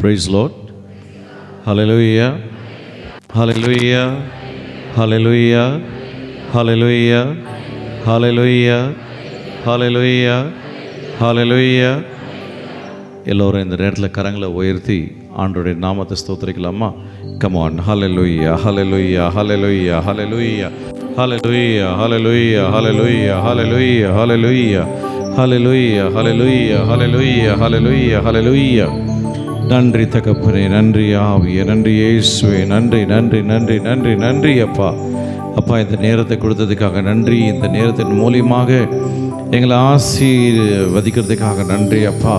Praise Lord. Hallelujah. Hallelujah. Hallelujah. Hallelujah. Hallelujah. Hallelujah. Hallelujah. எல்லோரும் இந்த நேரத்தில் கரங்களை உயர்த்தி ஆண்டவருடைய நாமத்தை ஸ்தோத்திரிக்கலாமா? Come on. Hallelujah. Hallelujah. Hallelujah. Hallelujah. Hallelujah. Hallelujah. Hallelujah. Hallelujah. Hallelujah. Hallelujah. Hallelujah. Hallelujah. Hallelujah. Hallelujah. நன்றி தகப்பனே, நன்றி ஆவியே, நன்றி இயேசுவே, நன்றி நன்றி நன்றி நன்றி நன்றி அப்பா. அப்பா, இந்த நேரத்தை கொடுத்ததுக்காக நன்றி. இந்த நேரத்தின் மூலியமாக எங்களை ஆசீர்வதிக்கிறதுக்காக நன்றி அப்பா.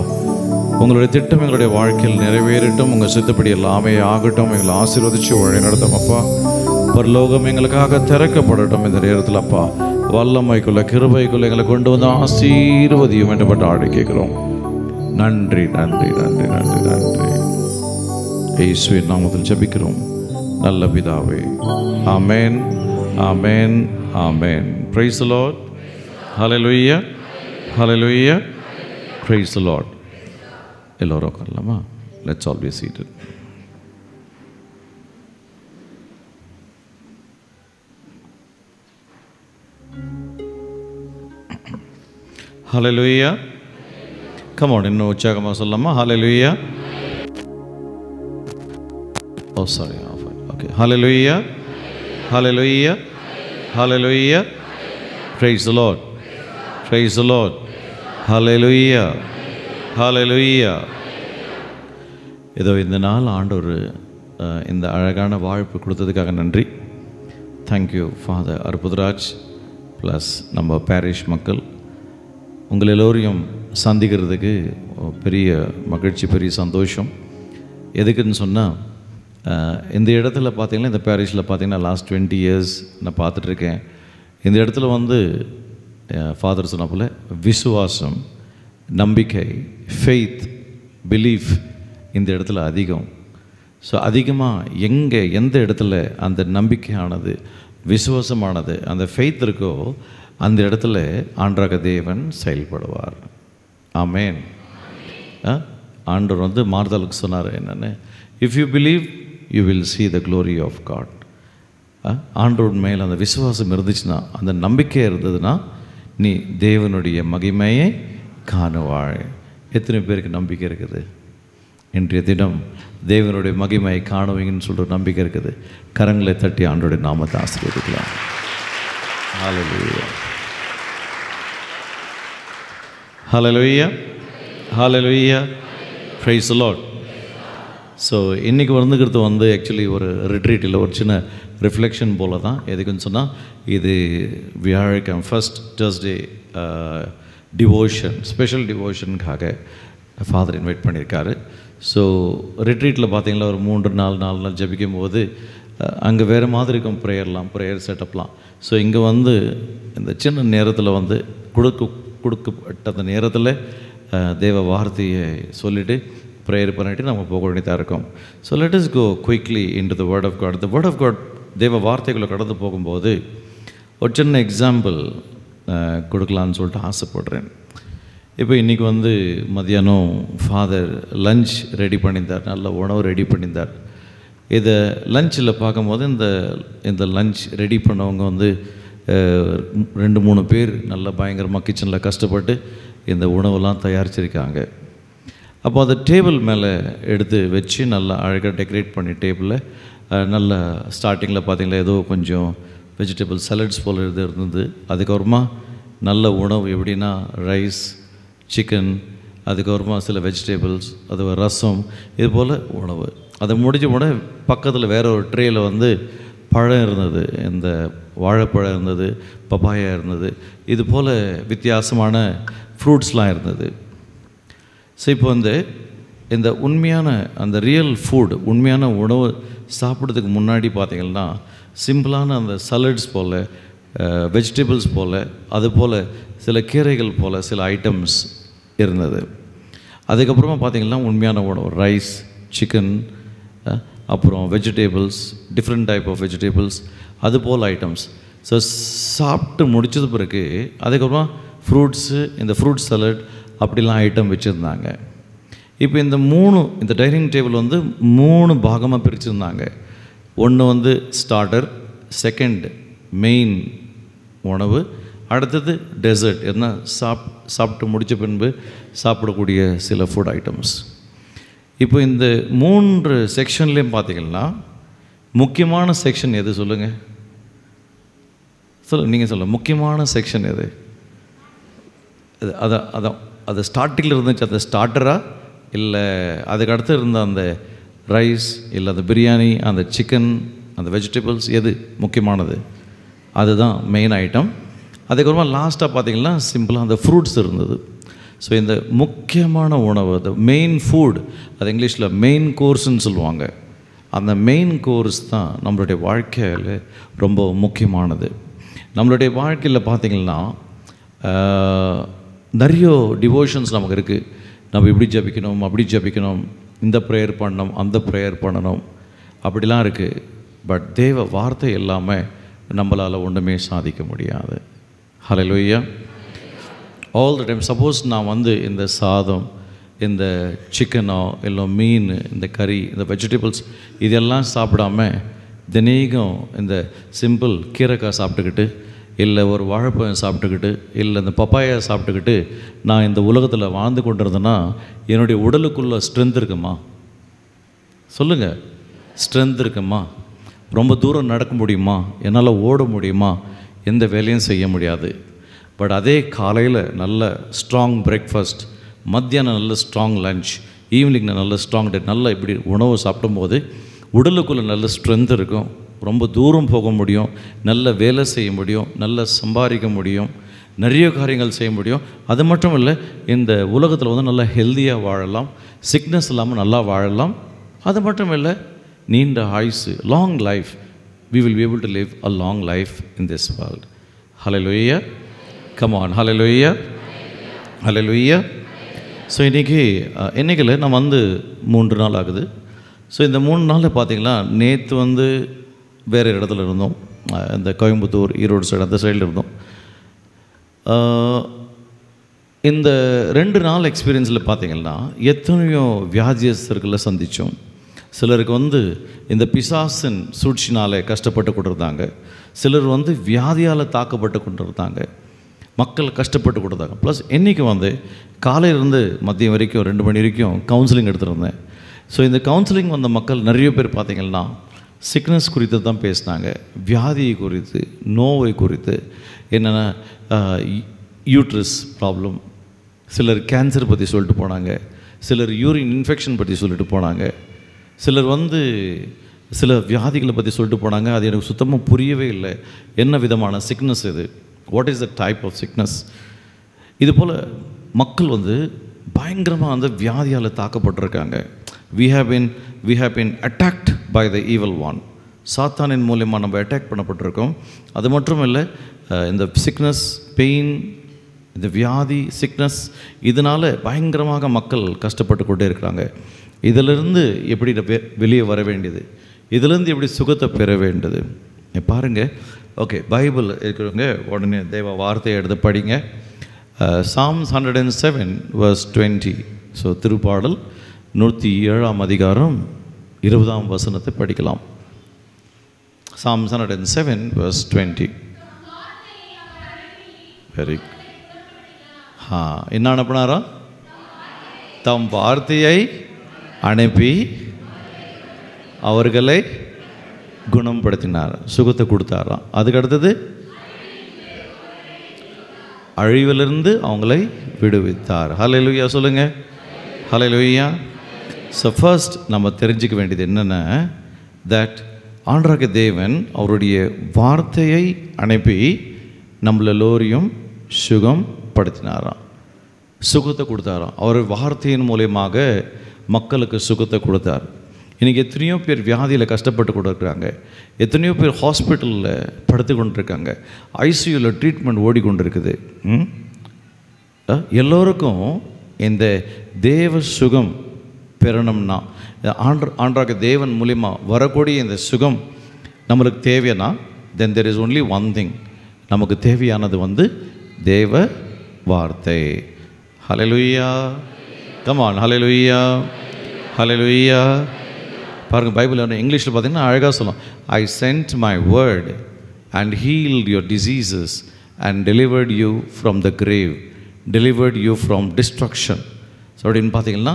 உங்களுடைய திட்டம் எங்களுடைய வாழ்க்கையில் நிறைவேறட்டும். உங்கள் சித்தப்படி எல்லாமே ஆகட்டும். எங்களை ஆசீர்வதிச்சு வழி நடத்தும் அப்பா. பரலோகம் எங்களுக்காக திறக்கப்படட்டும் இந்த நேரத்தில் அப்பா. வல்லமைக்குள்ள கிருபைக்குள்ள எங்களை கொண்டு வந்து ஆசீர்வதியும் என்று பட்டு ஆடி கேட்கிறோம். நன்றி நன்றி நன்றி நன்றி நன்றி. இயேசுவின் நாமத்தில் ஜெபிக்கிறோம் நல்ல பிதாவே. ஆமென் ஆமென் ஆமென். Praise the Lord. Hallelujah. Hallelujah. Praise the Lord. எல்லோரும் உட்காரலாமா? Let's all be seated. Hallelujah. Come on, இன்னும் உற்சாகமாக சொல்லலாமா? Hallelujah. Oh sorry. Okay. Hallelujah. Hallelujah. Hallelujah. Praise the Lord. Praise the Lord. Hallelujah. Hallelujah. இதோ இந்த நாள் ஆண்டவர் இந்த அழகான வாழ்ப்பு கொடுத்ததுக்காக நன்றி. தேங்க்யூ ஃபாதர் அற்புதராஜ் ப்ளஸ் நம்ம பேரிஷ் மக்கள். உங்கள் எல்லோரையும் சந்திக்கிறதுக்கு பெரிய மகிழ்ச்சி, பெரிய சந்தோஷம். எதுக்குன்னு சொன்னால், இந்த இடத்துல பார்த்திங்கன்னா, இந்த பேரிஷில் பார்த்திங்கன்னா லாஸ்ட் 20 years நான் பார்த்துட்ருக்கேன். இந்த இடத்துல வந்து ஃபாதர் சொன்ன போல் விசுவாசம், நம்பிக்கை, ஃபெய்த், பிலீஃப் இந்த இடத்துல அதிகம். ஸோ அதிகமாக எந்த இடத்துல அந்த நம்பிக்கையானது, விசுவாசமானது, அந்த ஃபெய்த் இருக்கோ அந்த இடத்துல ஆண்டவராக தேவன் செயல்படுவார். ஆமென். ஆண்டவர் வந்து மார்த்தாளுக்கு சொன்னார் என்னென்னு, if you believe you will see the glory of God. ஆண்டவர் மேல் அந்த விசுவாசம் இருந்துச்சுன்னா, அந்த நம்பிக்கை இருந்ததுன்னா, நீ தேவனுடைய மகிமையை காணுவாய். எத்தனை பேருக்கு நம்பிக்கை இருக்குது? இன்றைய தினம் தேவனுடைய மகிமையை காணுவீங்கன்னு சொல்கிற நம்பிக்கை இருக்குது. கரங்களை தட்டி ஆண்டவருடைய நாமத்தை ஆசீர்வதிக்கலாம். ஹல்லேலூயா. Hallelujah. Hallelujah. Praise the Lord. So இன்றைக்கி வந்துக்கிறது வந்து ஆக்சுவலி ஒரு ரிட்ரீட் இல்லை, ஒரு சின்ன ரிஃப்ளெக்ஷன் போல தான். எதுக்குன்னு சொன்னால், இது வியாழக்கிழமை ஃபர்ஸ்ட் Thursday டிவோஷன், ஸ்பெஷல் டிவோஷனுக்காக ஃபாதர் இன்வைட் பண்ணியிருக்காரு. ஸோ ரிட்ரீட்டில் பார்த்தீங்கன்னா ஒரு 3-4 நாள் ஜபிக்கும் போது அங்கே வேறு மாதிரி இருக்கும் ப்ரேயர் செட்டப்லாம். ஸோ இங்கே வந்து இந்த சின்ன நேரத்தில் வந்து கொடுக்கப்பட்ட அந்த நேரத்தில் தேவ வார்த்தையை சொல்லிவிட்டு ப்ரேயர் பண்ணிவிட்டு நம்ம போக வேண்டியதாக இருக்கும். So let us go quickly into the word of God. The word of God, தேவ வார்த்தைகளை கடந்து போகும்போது ஒரு சின்ன எக்ஸாம்பிள் கொடுக்கலான்னு சொல்லிட்டு ஆசைப்படுறேன். இப்போ இன்றைக்கி வந்து மதியானம் ஃபாதர் லஞ்ச் ரெடி பண்ணியிருந்தார், நல்ல உணவு ரெடி பண்ணியிருந்தார். இதை லஞ்சில் பார்க்கும்போது இந்த லஞ்ச் ரெடி பண்ணவங்க வந்து 2-3 பேர் நல்லா பயங்கரமாக கிச்சனில் கஷ்டப்பட்டு இந்த உணவெல்லாம் தயாரிச்சிருக்காங்க. அப்போ அதை டேபிள் மேலே எடுத்து வச்சு நல்லா அழகாக டெக்கரேட் பண்ணி டேபிளில் நல்லா ஸ்டார்டிங்கில் பார்த்திங்களா ஏதோ கொஞ்சம் வெஜிடபிள் சலட்ஸ் போல் இருந்தது. அதுக்கப்புறமா நல்ல உணவு எப்படின்னா ரைஸ், சிக்கன், அதுக்கப்புறமா சில வெஜிடபிள்ஸ், அது ரசம், இது போல் உணவு. அதை முடிஞ்ச பக்கத்தில் வேறு ஒரு ட்ரேயில் வந்து பழம் இருந்தது, இந்த வாழைப்பழம் இருந்தது, பப்பாயா இருந்தது, இது போல் வித்தியாசமான ஃப்ரூட்ஸ்லாம் இருந்தது. ஸோ இப்போ இந்த உண்மையான அந்த ரியல் ஃபுட், உண்மையான உணவு சாப்பிட்றதுக்கு முன்னாடி பார்த்திங்கன்னா சிம்பிளான அந்த சலட்ஸ் போல், வெஜிடபிள்ஸ் போல், அது போல் சில கீரைகள் போல் சில ஐட்டம்ஸ் இருந்தது. அதுக்கப்புறமா பார்த்திங்கன்னா உண்மையான உணவு ரைஸ், சிக்கன், அப்புறம் vegetables, different type of vegetables, அது போல் ஐட்டம்ஸ். ஸோ சாப்பிட்டு முடிச்சது பிறகு அதுக்கப்புறமா ஃப்ரூட்ஸு, இந்த ஃப்ரூட் சலட் அப்படிலாம் ஐட்டம் வச்சுருந்தாங்க. இப்போ இந்த டைனிங் டேபிள் வந்து 3 பாகமாக பிரிச்சுருந்தாங்க. ஒன்று வந்து ஸ்டார்டர், செகண்ட் மெயின் உணவு, அடுத்தது டெசர்ட், என்ன சாப்பிட்டு முடித்த பின்பு சாப்பிடக்கூடிய சில ஃபுட் ஐட்டம்ஸ். இப்போ இந்த 3 செக்ஷன்லேயும் பார்த்திங்கன்னா முக்கியமான செக்ஷன் எது சொல்லுங்கள்? நீங்கள் சொல்லுங்கள், முக்கியமான செக்ஷன் எது? அது ஸ்டார்டிங்கில் இருந்துச்சு, அந்த ஸ்டார்டரா இல்லை அதுக்கு அடுத்து இருந்த அந்த ரைஸ் இல்லை அந்த பிரியாணி, அந்த சிக்கன், அந்த வெஜிடபிள்ஸ், எது முக்கியமானது? அதுதான் மெயின் ஐட்டம். அதுக்கப்புறமா லாஸ்ட்டாக பார்த்திங்கன்னா சிம்பிளாக அந்த ஃப்ரூட்ஸ் இருந்தது. ஸோ இந்த முக்கியமான உணவு, அந்த மெயின் ஃபுட், அது இங்கிலீஷில் மெயின் கோர்ஸ்ன்னு சொல்லுவாங்க. அந்த மெயின் கோர்ஸ் தான் நம்மளுடைய வாழ்க்கையில் ரொம்ப முக்கியமானது. நம்மளுடைய வாழ்க்கையில் பார்த்திங்கன்னா நிறைய டிவோஷன்ஸ் நமக்கு இருக்குது. நம்ம இப்படி ஜபிக்கணும், அப்படி ஜபிக்கணும், இந்த ப்ரேயர் பண்ணணும், அந்த ப்ரேயர் பண்ணணும், அப்படிலாம் இருக்குது. பட் தேவ வார்த்தை எல்லாமே நம்மளால் ஒன்றுமே சாதிக்க முடியாது. ஹல்லேலூயா. ஆல் த டைம் சப்போஸ் நான் வந்து இந்த சாதம், இந்த சிக்கனோ இல்லை மீன், இந்த கறி, இந்த வெஜிடபிள்ஸ் இதெல்லாம் சாப்பிடாம தினேகம் இந்த சிம்பிள் கீரைக்காய் சாப்பிட்டுக்கிட்டு, இல்லை ஒரு வாழைப்பழம் சாப்பிட்டுக்கிட்டு, இல்லை இந்த பப்பாயை சாப்பிட்டுக்கிட்டு நான் இந்த உலகத்தில் வாழ்ந்து கொண்டு இருந்தேன்னா என்னுடைய உடலுக்குள்ளே ஸ்ட்ரென்த் இருக்குமா? சொல்லுங்கள், ஸ்ட்ரென்த் இருக்குமா? ரொம்ப தூரம் நடக்க முடியுமா? என்னால் ஓட முடியுமா? எந்த வேலையும் செய்ய முடியாது. பட் அதே காலையில் நல்ல ஸ்ட்ராங் பிரேக்ஃபாஸ்ட், மத்தியானம் நல்ல ஸ்ட்ராங் லன்ச், ஈவினிங் நல்ல ஸ்ட்ராங் டே, நல்ல இப்படி உணவு சாப்பிடும்போது உடலுக்குள்ளே நல்ல ஸ்ட்ரென்த் இருக்கும். ரொம்ப தூரம் போக முடியும், நல்ல வேலை செய்ய முடியும், நல்ல சம்பாதிக்க முடியும், நிறைய காரியங்கள் செய்ய முடியும். அது மட்டும் இல்லை, இந்த உலகத்தில் வந்து நல்லா ஹெல்த்தியாக வாழலாம், சிக்னஸ் இல்லாமல் நல்லா வாழலாம். அது மட்டும் இல்லை, நீண்ட ஆயுசு, long life, we will be able to live a long life in this world. Hallelujah. Come on, hallelujah. Hallelujah. So இன்றைக்கில் நம்ம வந்து 3 நாள் ஆகுது. ஸோ இந்த 3 நாளில் பார்த்திங்கன்னா நேற்று வந்து வேறு இடத்துல இருந்தோம், இந்த கோயம்புத்தூர், ஈரோடு சைடு, அந்த சைடில் இருந்தோம். இந்த 2 நாள் எக்ஸ்பீரியன்ஸில் பார்த்திங்கன்னா எத்தனையோ வியாதியஸ்தர்களை சந்தித்தோம். சிலருக்கு வந்து இந்த பிசாசின் சூழ்ச்சினாலே கஷ்டப்பட்டு கொண்டிருந்தாங்க. சிலர் வந்து வியாதியால் தாக்கப்பட்டு கொண்டிருந்தாங்க. மக்கள் கஷ்டப்பட்டு கொடுத்தாங்க. ப்ளஸ் இன்றைக்கி வந்து காலையிலேருந்து மதியம் வரைக்கும் 2 மணி வரைக்கும் கவுன்சிலிங் எடுத்துருந்தேன். ஸோ இந்த கவுன்சிலிங் வந்த மக்கள் நிறைய பேர் பார்த்திங்கன்னா சிக்னஸ் குறித்து தான் பேசினாங்க, வியாதியை குறித்து, நோவை குறித்து, என்னென்னா யூட்ரஸ் ப்ராப்ளம், சிலர் கேன்சர் பற்றி சொல்லிட்டு போனாங்க, சிலர் யூரின் இன்ஃபெக்ஷன் பற்றி சொல்லிட்டு போனாங்க, சிலர் வந்து சில வியாதிகளை பற்றி சொல்லிட்டு போனாங்க. அது எனக்கு சுத்தமாக புரியவே இல்லை, என்ன விதமான சிக்னஸ் இது, what is the type of sickness. இதுபோல் மக்கள் வந்து பயங்கரமாக அந்த வியாதியால் தாக்கப்பட்டிருக்காங்க. we have been attacked by the evil one. சாத்தானின் மூலமாக நம்ம அட்டாக் பண்ணப்பட்டிருக்கோம். அது மட்டும் இல்லை, இந்த சிக்னஸ், பெயின், இந்த வியாதி, சிக்னஸ், இதனால் பயங்கரமாக மக்கள் கஷ்டப்பட்டு கொண்டே இருக்கிறாங்க. இதிலிருந்து எப்படி வெளியே வர வேண்டியது, இதிலேருந்து எப்படி சுகத்தை பெற வேண்டியது பாருங்கள். ஓகே, பைபிள் இருக்கிறவங்க உடனே தேவ வார்த்தையை எடுத்து படிங்க. Psalms 107 verse 20. ஸோ திருப்பாடல் 107 அதிகாரம் 20 வசனத்தை படிக்கலாம். Psalms 107 verse 20. வெரி என்ன அனுப்பினாரா? தம் வார்த்தையை அனுப்பி அவர்களை குணப்படுத்தினார், சுகத்தை கொடுத்தாராம். அதுக்கு அடுத்தது அழிவிலிருந்து அவங்களை விடுவித்தார். ஹல்லேலூயா சொல்லுங்கள், ஹல்லேலூயா. ஸோ ஃபர்ஸ்ட் நம்ம தெரிஞ்சிக்க வேண்டியது என்னென்னா, தட் ஆண்டவராகிய தேவன் அவருடைய வார்த்தையை அனுப்பி நம்மள எல்லோரையும் சுகம் படுத்தினாராம், சுகத்தை கொடுத்தாராம். அவர் வார்த்தையின் மூலமாக மக்களுக்கு சுகத்தை கொடுத்தார். இன்றைக்கி எத்தனையோ பேர் வியாதியில் கஷ்டப்பட்டு கொண்டு இருக்கிறாங்க, எத்தனையோ பேர் ஹாஸ்பிட்டலில் படுத்து கொண்டிருக்காங்க, ஐசியூவில் ட்ரீட்மெண்ட் ஓடிக்கொண்டு இருக்குது. எல்லோருக்கும் இந்த தேவ சுகம் பெறணும்னா, ஆண்டவராகிய தேவன் மூலிமா வரக்கூடிய இந்த சுகம் நம்மளுக்கு தேவைன்னா, then there is only one thing. நமக்கு தேவையானது வந்து தேவ வார்த்தை. Hallelujah, come on, hallelujah, hallelujah. பாருங்கள், பைபிள் இங்கிலீஷில் பார்த்தீங்கன்னா அழகாக சொல்லும், I sent my word and healed your diseases and delivered you from the grave, delivered you from destruction. So அப்படின்னு பார்த்தீங்கன்னா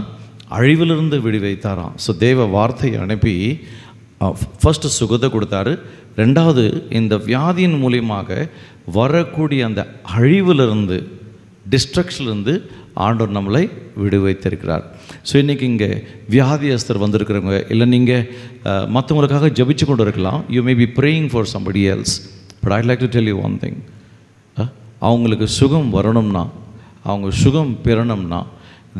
அழிவிலிருந்து விடுவித்தாராம். ஸோ தேவ வார்த்தையை அனுப்பி ஃபஸ்ட்டு சுகத்தை கொடுத்தாரு. ரெண்டாவது, இந்த வியாதியின் மூலியமாக வரக்கூடிய அந்த அழிவிலிருந்து, டிஸ்ட்ரக்ஷன்லேருந்து ஆண்டவர் நம்மளை விடுவித்திருக்கிறார். ஸோ இன்றைக்கி இங்கே வியாதியஸ்தர் வந்திருக்கிறவங்க, இல்லை நீங்கள் மற்றவங்களுக்காக ஜபிச்சு கொண்டு இருக்கலாம். You may be praying for somebody else, but I like to tell you one thing. அவங்களுக்கு சுகம் வரணும்னா, அவங்க சுகம் பெறணும்னா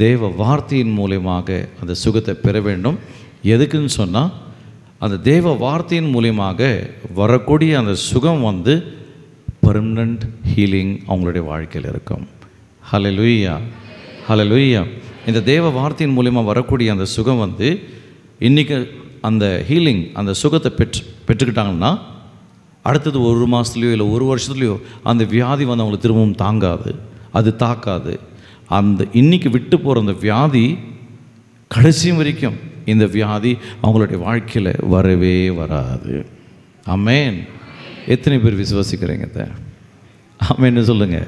தேவ வார்த்தையின் மூலியமாக அந்த சுகத்தை பெற வேண்டும். எதுக்குன்னு சொன்னால், அந்த தேவ வார்த்தையின் மூலியமாக வரக்கூடிய அந்த சுகம் வந்து பெர்மனண்ட் ஹீலிங் அவங்களுடைய வாழ்க்கையில் இருக்கும். ஹல்லேலூயா, ஹல்லேலூயா. இந்த தேவ வார்த்தையின் மூலியமாக வரக்கூடிய அந்த சுகம் வந்து இன்றைக்கி அந்த ஹீலிங், அந்த சுகத்தை பெற்றுக்கிட்டாங்கன்னா அடுத்தது 1 மாதத்துலையோ இல்லை 1 வருஷத்துலையோ அந்த வியாதி வந்து அவங்களுக்கு திரும்பவும் தாங்காது, அது தாக்காது. அந்த இன்றைக்கி விட்டு போகிற அந்த வியாதி கடைசி வரைக்கும் இந்த வியாதி அவங்களுடைய வாழ்க்கையில் வரவே வராது. ஆமென். எத்தனை பேர் விசுவாசிக்கிறீங்க? ஆமென்னு சொல்லுங்கள்.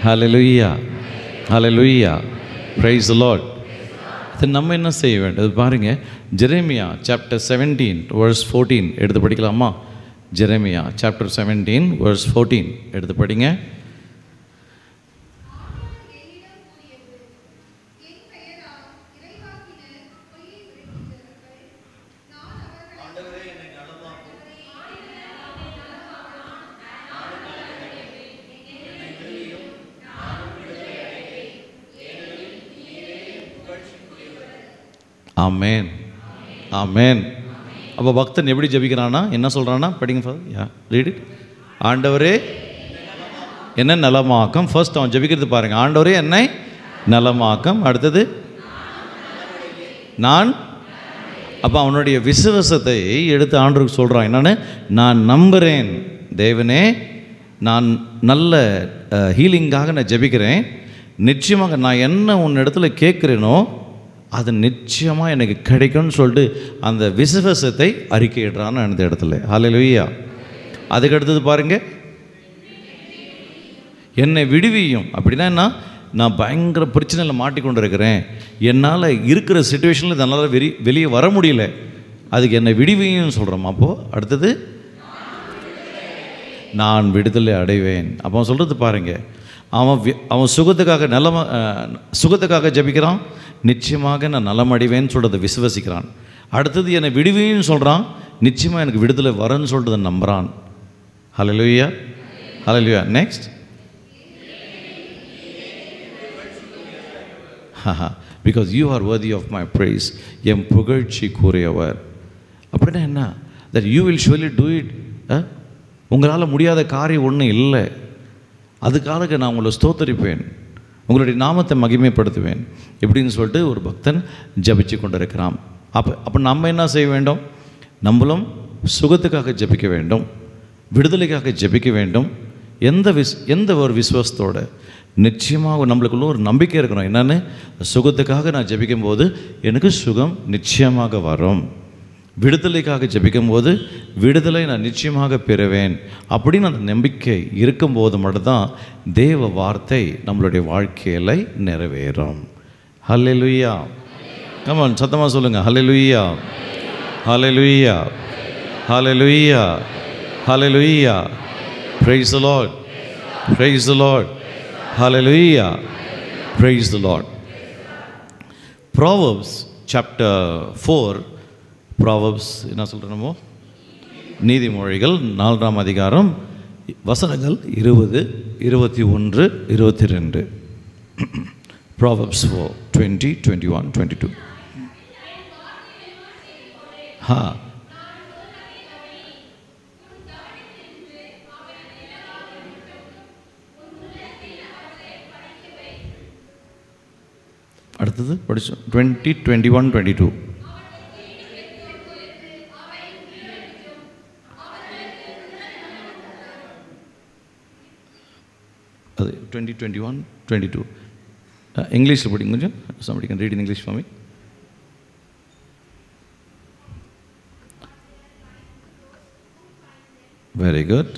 Hallelujah, hallelujah, praise the Lord. அது நம்ம என்ன செய்ய வேண்டும் பாருங்கள். ஜெரேமியா சாப்டர் 17 verse 14 எடுத்து படிக்கலாமா? ஜெரேமியா சாப்டர் 17 verse 14 எடுத்து படிங்க. ஆமென், ஆமென். அப்போ பக்தன் எப்படி ஜபிக்கிறானா, என்ன சொல்கிறான்னா, படிங்க ஃபாதர். Yeah, read it. ஆண்டவரே என்ன நலமாக்கம். ஃபர்ஸ்ட் அவன் ஜபிக்கிறது பாருங்கள். ஆண்டவரே என்னை நலமாக்கம். அடுத்தது நான். அப்போ அவனுடைய விசுவாசத்தை எடுத்து ஆண்டவருக்கு சொல்கிறான். என்னென்னு, நான் நம்புகிறேன் தேவனே, நான் நல்ல ஹீலிங்காக நான் ஜபிக்கிறேன். நிச்சயமாக நான் என்ன உன் இடத்துல கேட்குறேனோ அது நிச்சயமாக எனக்கு கிடைக்கும்னு சொல்லிட்டு அந்த விசுவாசத்தை அறிக்கையிடுறான்னு அந்த இடத்துல. ஹல்லேலூயா. அதுக்கு அடுத்தது பாருங்கள், என்னை விடுவியும். அப்படின்னா என்ன, நான் பயங்கர பிரச்சனையில் மாட்டிக்கொண்டு இருக்கிறேன், என்னால் இருக்கிற சுச்சுவேஷனில் என்னால் வெளியே வர முடியல, அதுக்கு என்னை விடுவியும் சொல்கிறோம். அப்போது அடுத்தது நான் விடுதலை அடைவேன். அப்போ அவன் சொல்கிறது பாருங்கள், அவன் சுகத்துக்காக ஜபிக்கிறான். நிச்சயமாக நான் நலம் அடைவேன்னு சொல்கிறத விசுவசிக்கிறான். அடுத்தது என்னை விடுவின்னு சொல்கிறான். நிச்சயமாக எனக்கு விடுதலை வரன்னு சொல்கிறத நம்புகிறான். Hallelujah, hallelujah. Next, because you are worthy of my praise, என் புகழ்ச்சி கூறியவர். அப்படின்னா என்ன, that you will surely do it. உங்களால் முடியாத காரியம் ஒன்றும் இல்லை. அதுக்காக நான் உங்களை ஸ்தோத்தரிப்பேன், உங்களுடைய நாமத்தை மகிமைப்படுத்துவேன் இப்படின்னு சொல்லிட்டு ஒரு பக்தன் ஜபிச்சு கொண்டு இருக்கிறான். அப்போ நம்ம என்ன செய்ய வேண்டும்? நம்மளும் சுகத்துக்காக ஜபிக்க வேண்டும், விடுதலைக்காக ஜபிக்க வேண்டும். எந்த ஒரு விசுவாசத்தோடு நிச்சயமாக நம்மளுக்குள்ள ஒரு நம்பிக்கை இருக்கணும். என்னென்னு, சுகத்துக்காக நான் ஜபிக்கும் போது எனக்கு சுகம் நிச்சயமாக வரும், விடுதலைக்காக ஜபிக்கும் போது விடுதலை நான் நிச்சயமாக பெறுவேன் அப்படின்னு அந்த நம்பிக்கை இருக்கும்போது மட்டும்தான் தேவ வார்த்தை நம்மளுடைய வாழ்க்கையில் நிறைவேறும். ஹல்லேலூயா. கம் ஆன், சத்தமாக சொல்லுங்கள். Hallelujah, hallelujah, hallelujah, hallelujah. Praise the Lord, praise the Lord, hallelujah, praise the Lord. Proverbs chapter 4, Proverbs என்ன சொல்கிறோமோ, நீதிமொழிகள் 4ஆம் அதிகாரம் வசனங்கள் 20, 21, 22. Proverbs 4, 20, 21, 22. அடுத்தது படிச்சோம் 20, 21, 22. அது 20, 21, 22. இங்கிலீஷில் படிங்க கொஞ்சம். Somebody can read in English for me. Very good.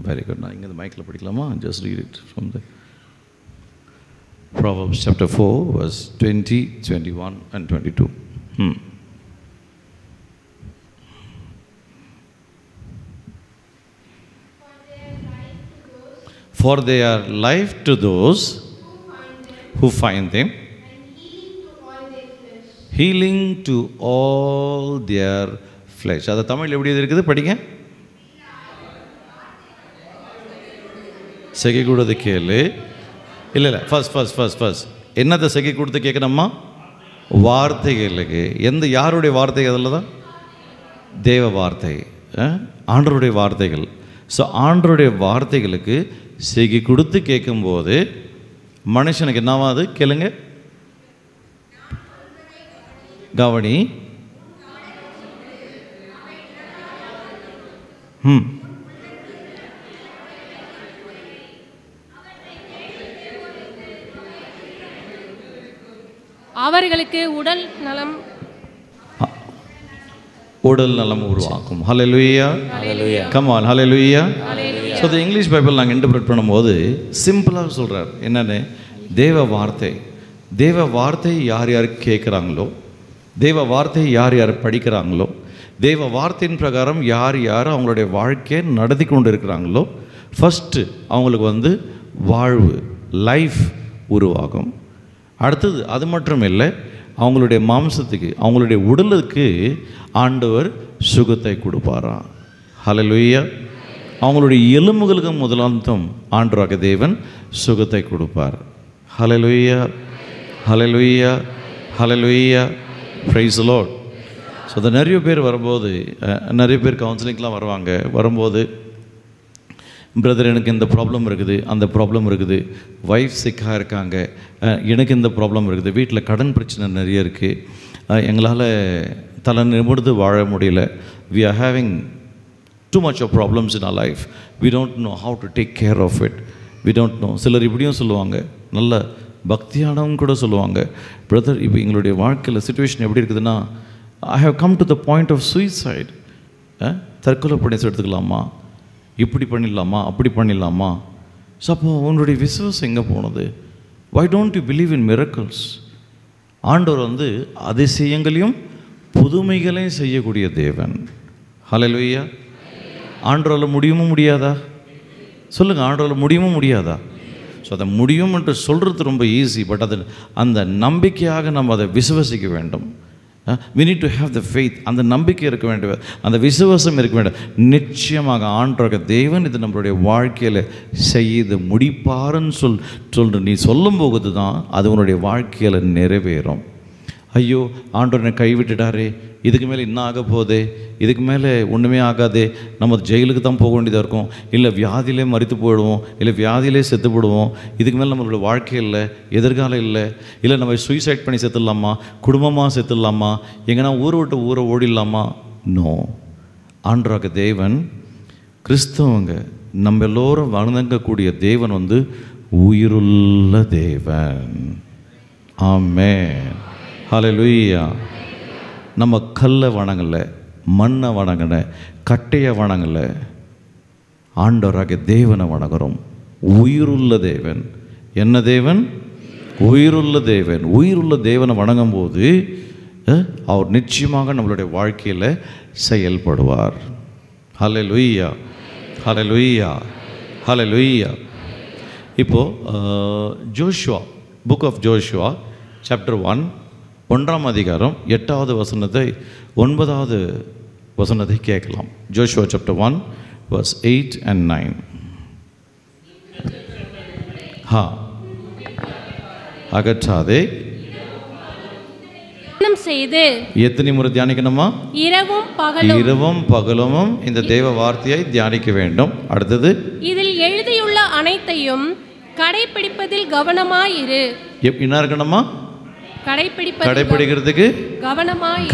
Very good. நான் இங்கே இந்த மைக்கில் படிக்கலாமா? Just read it from the Proverbs chapter 4 verse 20, 21 and 22. For they are life to those who find them, healing to all their flesh. அது தமிழ் எப்படி இருக்குது படிங்க. செகை கூடது கேளு. இல்லை ஃபர்ஸ்ட் என்னத்தை செகை கொடுத்து கேட்கணுமா? வார்த்தைகளுக்கு. யாருடைய வார்த்தை? அதில் தான் தேவ வார்த்தை, ஆண்டவருடைய வார்த்தைகள். ஸோ ஆண்டவருடைய வார்த்தைகளுக்கு செகை கொடுத்து கேட்கும்போது மனுஷனுக்கு என்னவாது? கேளுங்க, கவனி. அவர்களுக்கு உடல் நலம் உருவாக்கும். Hallelujah, come on, hallelujah. So the English Bible நாங்கள் இன்டர்பிரேட் பண்ணும்போது சிம்பிளாக சொல்கிறார் என்னென்னு, தேவ வார்த்தை யார் யார் கேட்குறாங்களோ, தேவ வார்த்தை யார் யார் படிக்கிறாங்களோ, தேவ வார்த்தையின் பிரகாரம் யார் யார் அவங்களுடைய வாழ்க்கையை நடத்தி கொண்டு இருக்கிறாங்களோ, ஃபஸ்ட்டு அவங்களுக்கு வாழ்வு, லைஃப் உருவாகும். அடுத்தது அது மட்டும் இல்லை, அவங்களுடைய மாம்சத்துக்கு, அவங்களுடைய உடலுக்கு ஆண்டவர் சுகத்தை கொடுப்பாராம். ஹல்லேலூயா. அவங்களுடைய எலும்புகளுக்கு முதலாந்தம் ஆண்டவராக தேவன் சுகத்தை கொடுப்பார். Hallelujah, hallelujah, hallelujah. Praise the Lord. So அது நிறைய பேர் வரும்போது, நிறைய பேர் கவுன்சிலிங்லாம் வரும்போது பிரதர் எனக்கு இந்த ப்ராப்ளம் இருக்குது, அந்த ப்ராப்ளம் இருக்குது, ஒய்ஃப் சிக்காக இருக்காங்க, எனக்கு இந்த ப்ராப்ளம் இருக்குது, வீட்டில் கடன் பிரச்சனை நிறைய இருக்குது, எங்களால் தலை நிமிர்ந்து வாழ முடியல, we are having too much of problems in our life, we don't know how to take care of it, we don't know. சிலர் இப்படியும் சொல்லுவாங்க, நல்ல பக்தியானவங்க கூட சொல்லுவாங்க, பிரதர் இப்போ எங்களுடைய வாழ்க்கையில் சிச்சுவேஷன் எப்படி இருக்குதுன்னா, I have come to the point of suicide. தற்கொலை பண்ணி எடுத்துக்கலாமா, இப்படி பண்ணிடலாமா, அப்படி பண்ணிடலாமா? ஸோ அப்போ உன்னுடைய விசுவாசம் எங்கே போனது? Why don't you believe in miracles? ஆண்டவர் அதிசயங்களையும் புதுமைகளையும் செய்யக்கூடிய தேவன். ஹல்லேலூயா. ஆண்டவரால் முடியுமோ முடியாதா? சொல்லுங்கள், ஆண்டவரால் முடியுமோ முடியாதா? ஸோ அதை முடியும் என்று சொல்கிறது ரொம்ப ஈஸி. பட் அது அந்த நம்பிக்கையாக நம்ம அதை விசுவசிக்க வேண்டும். we need to have the faith. அந்த நம்பிக்கை இருக்க வேண்டும், அந்த விசுவாசம் இருக்க வேண்டும். நிச்சயமாக ஆண்டவராக தேவன் இது நம்மளுடைய வாழ்க்கையில் செய்து முடிப்பாருன்னு சொல்ற நீ சொல்லும் போது தான் அது உன்னுடைய வாழ்க்கையில் நிறைவேறும். ஐயோ ஆண்டவர் என்னை கைவிட்டுட்டாரே, இதுக்கு மேலே என்ன ஆக போதே, இதுக்கு மேலே ஒன்றுமே ஆகாதே, நம்ம ஜெயிலுக்கு தான் போக வேண்டியதாக இருக்கும், இல்லை வியாதியிலே மரித்து போயிடுவோம், இல்லை வியாதியிலே செத்து போடுவோம், இதுக்கு மேலே நம்மளோட வாழ்க்கை இல்லை, எதிர்காலம் இல்லை, இல்லை நம்ம சூசைட் பண்ணி செத்துடலாமா, குடும்பமாக செத்துடலாமா, எங்கன்னா ஊரை விட்டு ஊரை ஓடிடலாமா? நோ. ஆண்டவராக தேவன், கிறிஸ்தவங்க நம்ம எல்லோரும் வணங்கக்கூடிய தேவன் உயிருள்ள தேவன். ஆமென். ஹல்லேலூயா. நம்ம கல்லை வணங்கலை, மண்ணை வணங்கலை, கட்டையை வணங்கலை, ஆண்டவராக தேவனை வணங்குறோம். உயிருள்ள தேவன். என்ன தேவன்? உயிருள்ள தேவன். உயிருள்ள தேவனை வணங்கும் போது அவர் நிச்சயமாக நம்மளுடைய வாழ்க்கையில் செயல்படுவார். ஹல்லேலூயா, ஹல்லேலூயா, ஹல்லேலூயா. இப்போது Joshua, book of Joshua chapter 1 1ஆம் அதிகாரம் 8வது வசனத்தை 9வது வசனத்தை கேட்கலாம். Joshua chapter 1 verse 8 and 9. அகற்றாதே செய்து. எத்தனை முறை தியானிக்கணுமா? இரவும் பகலும் இந்த தேவ வார்த்தையை தியானிக்க வேண்டும். அடுத்தது, இதில் எழுதியுள்ள அனைத்தையும் கடைபிடிப்பதில் கவனமாயிரு. என்ன இருக்கணுமா? கடைபிடிக்கிறதுக்கு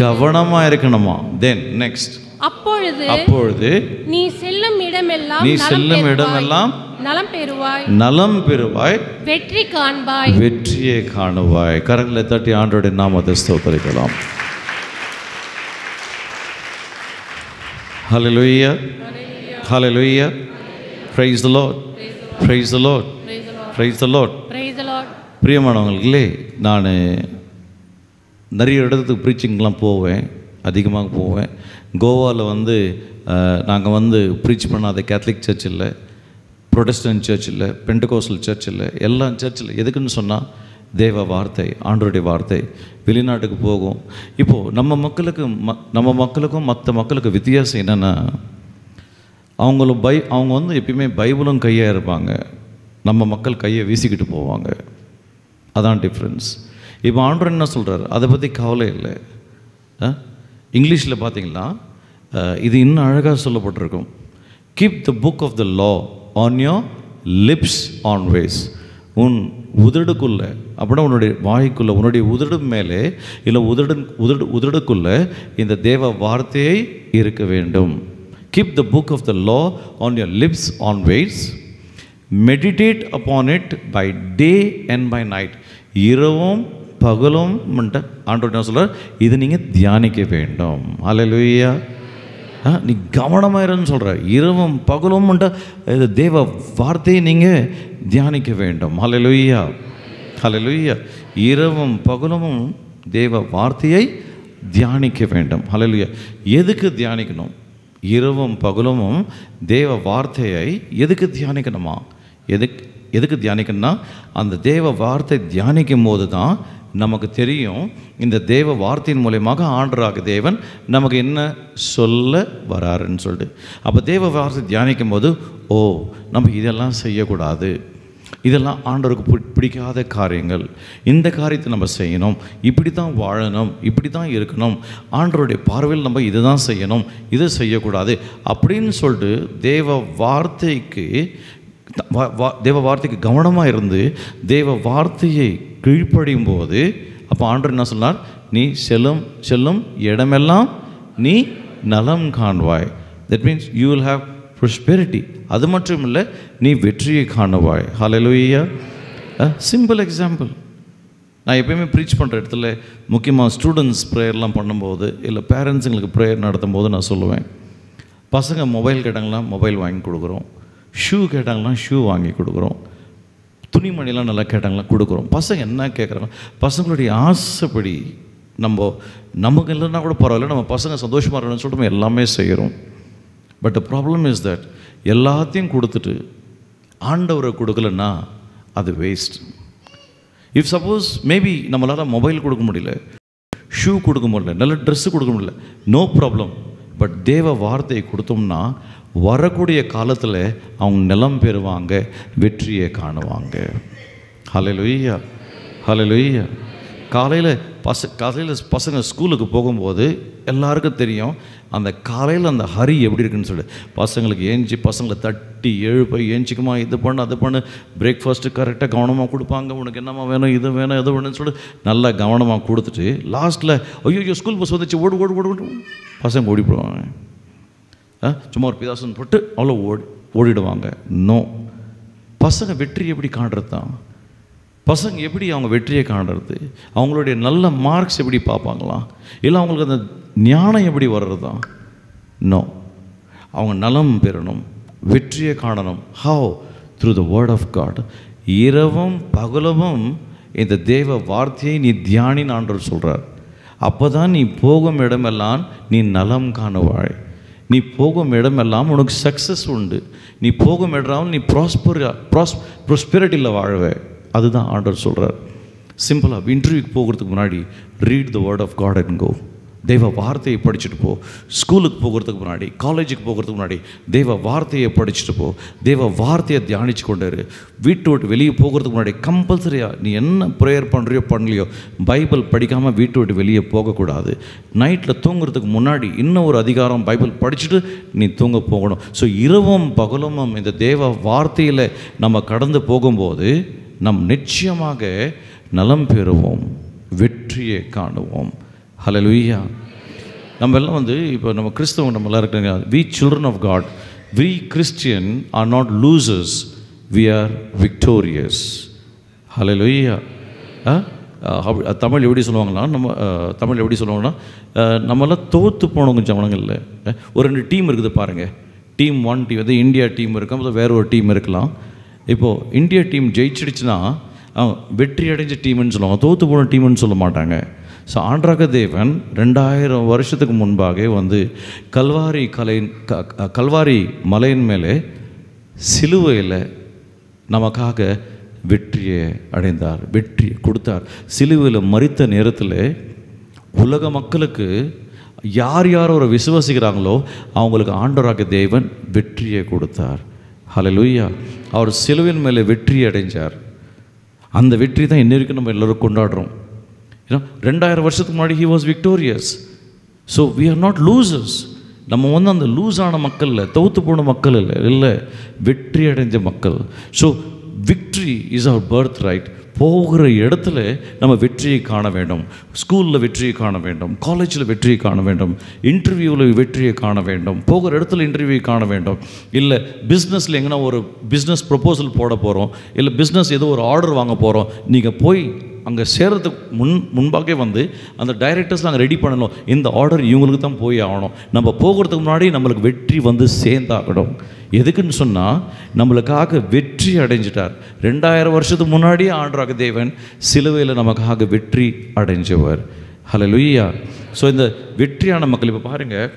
கவனமா இருக்கணுமா? தென் நெக்ஸ்ட், அப்பொழுது நீ செல்லும் இடமெல்லாம் நலம் பெறுவாய், வெற்றியை காணுவாய். கரங்களை தட்டி ஆண்டவருடைய நாமத்தை ஸ்தோத்திரிக்கலாம். Hallelujah, hallelujah. Praise the Lord, praise the Lord, praise the Lord. பிரியமானவங்களே, நான் நிறைய இடத்துக்கு ப்ரீச்சிங்லாம் போவேன், அதிகமாக போவேன். கோவாவில் நாங்கள் ப்ரீச் பண்ணாத கேத்தலிக் சர்ச் இல்லை, ப்ரொடெஸ்டன்ட் சர்ச் இல்லை, பெண்டகோஸ்டல் சர்ச் இல்லை, எல்லா சர்ச்சில் எதுக்குன்னு சொன்னால் தேவ வார்த்தை, ஆண்டவருடைய வார்த்தை வெளிநாட்டுக்கு போகும். இப்போது நம்ம மக்களுக்கும் மற்ற மக்களுக்கு வித்தியாசம் என்னென்னா, அவங்க எப்பயுமே பைபிளும் கையாக இருப்பாங்க, நம்ம மக்கள் கையை வீசிக்கிட்டு போவாங்க. அதான் டிஃப்ரென்ஸ். இப்போ ஆண்டவர் என்ன சொல்கிறார், அதை பற்றி கவலை இல்லை. இங்கிலீஷில் பார்த்தீங்கன்னா இது இன்னும் அழகாக சொல்லப்பட்டிருக்கும். Keep the book of the law on your lips always. உன் உதடுக்குள்ளே, அப்படின்னா உன்னுடைய வாய்க்குள்ளே, உன்னுடைய உதடு மேலே இல்லை உதடுக்குள்ளே இந்த தேவ வார்த்தையை இருக்க வேண்டும். Keep the book of the law on your lips always. Meditate upon it by day and by night. இரவும் பகலும் ஆண்டவர் என்ன சொல்கிறார், இது நீங்கள் தியானிக்க வேண்டும். ஹல்லேலூயா. நீ கவனமாக இருன்னு சொல்கிற. இரவும் பகலும் இது தேவ வார்த்தையை நீங்கள் தியானிக்க வேண்டும். ஹல்லேலூயா, ஹல்லேலூயா. இரவும் பகலும் தேவ வார்த்தையை தியானிக்க வேண்டும். ஹல்லேலூயா. எதுக்கு தியானிக்கணும்? இரவும் பகலும் தேவ வார்த்தையை எதுக்கு தியானிக்கணுமா? எதுக்கு தியானிக்கணும்னா, அந்த தேவ வார்த்தை தியானிக்கும் போது தான் நமக்கு தெரியும் இந்த தேவ வார்த்தையின் மூலமாக ஆண்டவராக தேவன் நமக்கு என்ன சொல்ல வராருன்னு சொல்லிட்டு. அப்போ தேவ வார்த்தை தியானிக்கும் போது, ஓ, நம்ம இதெல்லாம் செய்யக்கூடாது, இதெல்லாம் ஆண்டவருக்கு பிடிக்காத காரியங்கள், இந்த காரியத்தை நம்ம செய்யணும், இப்படி தான் வாழணும், இப்படி தான் இருக்கணும், ஆண்டவருடைய பார்வையில் நம்ம இதை தான் செய்யணும், இதை செய்யக்கூடாது அப்படின்னு சொல்லிட்டு தேவ வார்த்தைக்கு கவனமாக இருந்து தேவ வார்த்தையை கீழ்ப்படியும் போது, அப்போ ஆண்டவர் என்ன சொன்னார், நீ செல்லும் இடமெல்லாம் நீ நலம் காண்பாய். That means you will have prosperity. அது மட்டும் இல்லை, நீ வெற்றியை காணுவாய். ஹல்லேலூயா. Simple example. நான் எப்பயுமே ப்ரீச் பண்ணுற இடத்துல முக்கியமாக ஸ்டூடெண்ட்ஸ் ப்ரேயர்லாம் பண்ணும்போது இல்லை பேரண்ட்ஸுங்களுக்கு ப்ரேயர் நடத்தும் போது நான் சொல்லுவேன், பசங்க மொபைல் கேட்டாங்கன்னா மொபைல் வாங்கி கொடுக்குறோம், ஷூ கேட்டாங்கன்னா ஷூ வாங்கி கொடுக்குறோம், துணிமணிலாம் நல்லா கேட்டாங்களா கொடுக்குறோம். பசங்க என்ன கேட்குறாங்க, பசங்களுடைய ஆசைப்படி நமக்கு இல்லைன்னா கூட பரவாயில்ல, நம்ம பசங்க சந்தோஷமாக இருக்கணும்னு சொல்லிட்டு நம்ம எல்லாமே செய்கிறோம். But the problem is that எல்லாத்தையும் கொடுத்துட்டு ஆண்டவரை கொடுக்கலன்னா அது வேஸ்ட். இஃப் சப்போஸ் மேபி நம்மளால் மொபைல் கொடுக்க முடியல, ஷூ கொடுக்க முடியல, நல்ல ட்ரெஸ்ஸு கொடுக்க முடியல, நோ ப்ராப்ளம். பட் தேவ வார்த்தையை கொடுத்தோம்னா வரக்கூடிய காலத்தில் அவங்க நிலம் பெறுவாங்க, வெற்றியை காணுவாங்க. ஹல்லேலூயா, ஹல்லேலூயா. காலையில் பசங்க ஸ்கூலுக்கு போகும்போது எல்லாருக்கும் தெரியும் அந்த காலையில் அந்த ஹரி எப்படி இருக்குன்னு சொல்லிட்டு, பசங்களுக்கு பசங்களை தட்டி எழுப்ப ஏஞ்சிக்குமா, இது பண்ணு அது பண்ணு, பிரேக்ஃபாஸ்ட்டு கரெக்டாக கவனமாக கொடுப்பாங்க, உனக்கு என்னம்மா வேணும், இது வேணும், எது வேணும்னு சொல்லிட்டு நல்லா கவனமாக கொடுத்துட்டு லாஸ்ட்டில் ஐயோ ஸ்கூல் பஸ் வந்துச்சு ஓடு ஓடு ஓடு ஓடு பசங்க ஓடி போடுவாங்க. சும்மா ஒரு பிதாசன் போட்டு அவ்வளோ ஓடிடுவாங்க. நோ, பசங்க வெற்றி எப்படி காண்றது தான்? பசங்க எப்படி அவங்க வெற்றியை காண்றது? அவங்களுடைய நல்ல மார்க்ஸ் எப்படி பார்ப்பாங்களாம்? இல்லை அவங்களுக்கு அந்த ஞானம் எப்படி வர்றது தான்? நோ, அவங்க நலம் பெறணும், வெற்றியை காணணும். How? Through the word of God. இரவும் பகலும் இந்த தேவ வார்த்தையை நீ தியானின்னு ஆண்டவர் சொல்கிறார். அப்போ தான் நீ போகும் இடமெல்லாம் நீ நலம் காணுவாய். நீ போகும் இடமெல்லாம் உனக்கு சக்ஸஸ் உண்டு. நீ போகும் இடம் நீ ப்ராஸ்பெரிட்டியில் வாழவே. அதுதான் ஆண்டவர் சொல்கிறார். சிம்பிளாக இன்டர்வியூக்கு போகிறதுக்கு முன்னாடி read the word of God and go. தேவ வார்த்தையை படிச்சுட்டு போ. ஸ்கூலுக்கு போகிறதுக்கு முன்னாடி, காலேஜுக்கு போகிறதுக்கு முன்னாடி தேவ வார்த்தையை படிச்சுட்டு போ. தேவ வார்த்தையை தியானிச்சு கொண்டாரு. வீட்டை விட்டு வெளியே போகிறதுக்கு முன்னாடி கம்பல்சரியாக நீ என்ன ப்ரேயர் பண்ணுறியோ பண்ணலையோ பைபிள் படிக்காமல் வீட்டை விட்டு வெளியே போகக்கூடாது. நைட்டில் தூங்குறதுக்கு முன்னாடி இன்னும் ஒரு அதிகாரம் பைபிள் படிச்சுட்டு நீ தூங்க போகணும். ஸோ இரவும் பகலும் இந்த தேவ வார்த்தையில் நம்ம கடந்து போகும்போது நம் நிச்சயமாக நலம் பெறுவோம், வெற்றியை காணுவோம். ஹல்லேலூயா. நம்ம எல்லாம் வந்து இப்போ நம்ம கிறிஸ்தவங்க நம்ம எல்லாம் இருக்கிறாங்க. We children of God, we Christian are not losers, we are victorious. Hallelujah. Tamil எப்படி சொல்லுவாங்கன்னா, தமிழ் எப்படி சொல்லுவாங்கன்னா, நம்மளாம் தோற்று போனவங்க ஜனங்கள். ஒரு 2 டீம் இருக்குது பாருங்கள். டீம் 1 டீம் வந்து இந்தியா டீம் இருக்கும், அது வேறு ஒரு டீம் இருக்கலாம். இப்போது இந்தியா டீம் ஜெயிச்சிடுச்சுன்னா வெற்றி அடைஞ்ச டீம்னு சொல்லுவாங்க, தோற்று போன டீம்னு சொல்ல மாட்டாங்க. ஸோ ஆண்டவராகிய தேவன் 2000 வருஷத்துக்கு முன்பாக வந்து கல்வாரி மலையின் மேலே சிலுவையில் நமக்காக வெற்றியை அடைந்தார், வெற்றி கொடுத்தார். சிலுவையில் மரித்த நேரத்தில் உலக மக்களுக்கு யார் யார் ஒரு விசுவாசிக்கிறாங்களோ அவங்களுக்கு ஆண்டவராகிய தேவன் வெற்றியை கொடுத்தார். ஹல்லேலூயா. அவர் சிலுவையின் மேலே வெற்றி அடைஞ்சார். அந்த வெற்றி தான் இன்ன வரைக்கும் நம்ம எல்லோரும் கொண்டாடுறோம். ஏன்னா 2000 வருஷத்துக்கு முன்னாடி he was victorious. So we are not losers. நம்ம வந்து அந்த லூஸான மக்கள் இல்லை, தோற்று போன மக்கள் இல்லை, வெற்றி அடைஞ்ச மக்கள். So victory is our birth right. போகிற இடத்துல நம்ம வெற்றியை காண வேண்டும். ஸ்கூலில் வெற்றியை காண வேண்டும், காலேஜில் வெற்றியை காண வேண்டும், இன்டர்வியூவில் வெற்றியை காண வேண்டும், போகிற இடத்துல இன்டர்வியூ காண வேண்டும். இல்லை பிஸ்னஸில் எங்கன்னா ஒரு பிஸ்னஸ் ப்ரொப்போசல் போட போகிறோம், இல்லை பிஸ்னஸ் ஏதோ ஒரு ஆர்டர் வாங்க போகிறோம். நீங்கள் போய் அங்கே சேர்கிறதுக்கு முன்பாகவே வந்து அந்த டைரக்டர்ஸ்லாம் அங்கே ரெடி பண்ணணும். இந்த ஆர்டர் இவங்களுக்கு தான் போய் ஆகணும். நம்ம போகிறதுக்கு முன்னாடி நம்மளுக்கு வெற்றி வந்து சேர்ந்தாகணும். எதுக்குன்னு சொன்னால் நம்மளுக்காக வெற்றி அடைஞ்சிட்டார். 2000 வருஷத்துக்கு முன்னாடியே ஆண்டவராகிய தேவன் சிலுவையில் நமக்காக வெற்றி அடைஞ்சவர். ஹல்லேலூயா. ஸோ இந்த வெற்றியான மக்கள் இப்போ பாருங்கள்,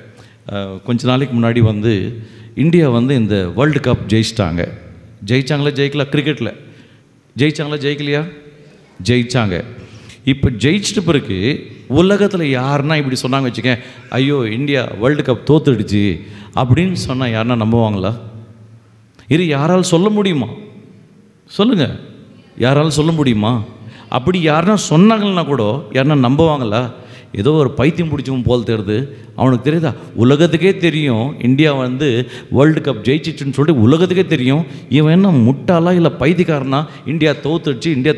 கொஞ்ச நாளைக்கு முன்னாடி வந்து இந்தியா வந்து இந்த வேர்ல்டு கப் ஜெயிச்சாங்களா ஜெயிக்கல? கிரிக்கெட்டில் ஜெயிச்சாங்களா ஜெயிக்கலையா? ஜெயிச்சாங்க. இப்போ ஜெயிச்சிட்டு பிறகு உலகத்தில் யாருன்னா இப்படி சொன்னாங்க வச்சுக்க, ஐயோ இந்தியா வேர்ல்டு கப் தோத்துடுச்சு அப்படின்னு சொன்னால் யாருன்னா நம்புவாங்களா? இது யாரால் சொல்ல முடியுமா? சொல்லுங்கள், யாரால் சொல்ல முடியுமா? அப்படி யாருன்னா சொன்னாங்கன்னா கூட யாருன்னா நம்புவாங்களா? ஏதோ ஒரு பைத்தியம் பிடிச்சவன் போல் தெரியுது. அவனுக்கு தெரியுதா? உலகத்துக்கே தெரியும் இந்தியா வந்து வேர்ல்டு கப் ஜெயிச்சிச்சுன்னு சொல்லிட்டு உலகத்துக்கே தெரியும். இவன் என்ன முட்டாளா இல்லை பைத்தியக்காரனா? இந்தியா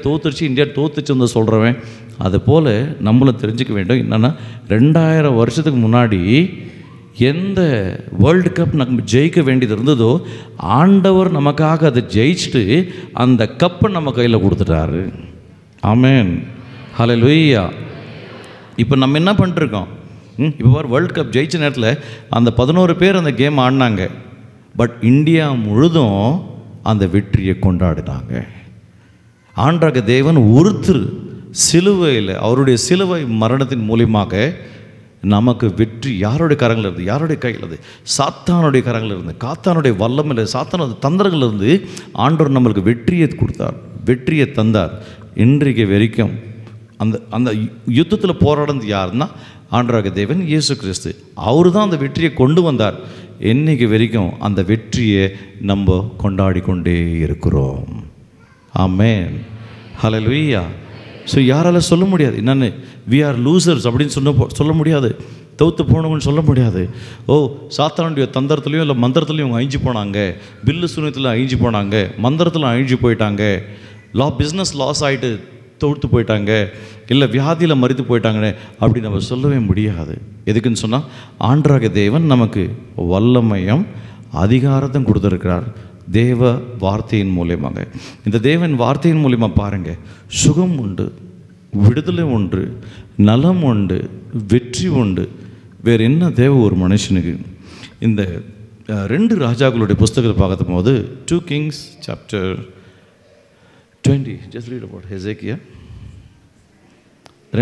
தோத்துச்சுன்னு சொல்கிறவன். அது போல் நம்மளும் தெரிஞ்சுக்க வேண்டும். என்னென்னா 2000 வருஷத்துக்கு முன்னாடி எந்த வேர்ல்டு கப் நம்ம ஜெயிக்க வேண்டியது இருந்ததோ ஆண்டவர் நமக்காக அதை ஜெயிச்சுட்டு அந்த கப்பை நம்ம கையில் கொடுத்துட்டாரு. ஆமென். ஹல்லேலூயா. இப்போ நம்ம என்ன பண்ணிட்டுருக்கோம்? இப்போ வேர்ல்டு கப் ஜெயிச்ச நேரத்தில் அந்த 11 பேர் அந்த கேம் ஆடினாங்க. பட் இந்தியா முழுதும் அந்த வெற்றியை கொண்டாடினாங்க. ஆண்டவராகிய தேவன் ஒருத்தர் சிலுவையில் அவருடைய சிலுவை மரணத்தின் மூலியமாக நமக்கு வெற்றி யாருடைய கரங்களில் இருந்து, யாருடைய கையில் இருந்து? சாத்தானுடைய கரங்களில் இருந்து, காத்தானுடைய வல்லமையில், சாத்தானுடைய தந்திரங்கள் இருந்து ஆண்டவர் நம்மளுக்கு வெற்றியை கொடுத்தார், வெற்றியை தந்தார். இன்றைக்கு வரைக்கும் அந்த யுத்தத்தில் போராடுறது யாருன்னா ஆண்டவராகிய தேவன் இயேசு கிறிஸ்து. அவர் தான் அந்த வெற்றியை கொண்டு வந்தார். இன்னைக்கு வரைக்கும் அந்த வெற்றியை நம்ம கொண்டாடி கொண்டே இருக்கிறோம். ஆமென். ஹல்லேலூயா. ஸோ யாரால் சொல்ல முடியாது என்னென்னு வி ஆர் லூசர்ஸ் அப்படின்னு சொல்ல முடியாது. தோற்று போனவங்கன்னு சொல்ல முடியாது. சாத்தானுடைய தந்திரத்துலையும் இல்லை மந்திரத்துலையும் அவங்க அழிஞ்சு போனாங்க, பில்லு சூனியத்தில் அழிஞ்சு போனாங்க, மந்திரத்தில் அழிஞ்சு போயிட்டாங்க, பிஸ்னஸ் லாஸ் ஆகிட்டு தோற்று போயிட்டாங்க, இல்லை வியாதியில் மறித்து போயிட்டாங்கன்னு அப்படி நம்ம சொல்லவே முடியாது. எதுக்குன்னு சொன்னால் ஆண்டவராகிய தேவன் நமக்கு வல்லமையும் அதிகாரத்தையும் கொடுத்துருக்கிறார் தேவ வார்த்தையின் மூலியமாக. இந்த தேவன் வார்த்தையின் மூலியமாக பாருங்கள், சுகம் உண்டு, விடுதலை உண்டு, நலம் உண்டு, வெற்றி உண்டு. வேறு என்ன தேவை ஒரு மனுஷனுக்கு? இந்த 2 ராஜாக்களுடைய புஸ்தகத்தை பார்க்கும் போது 2 Kings chapter 20, just read about Hezekiah.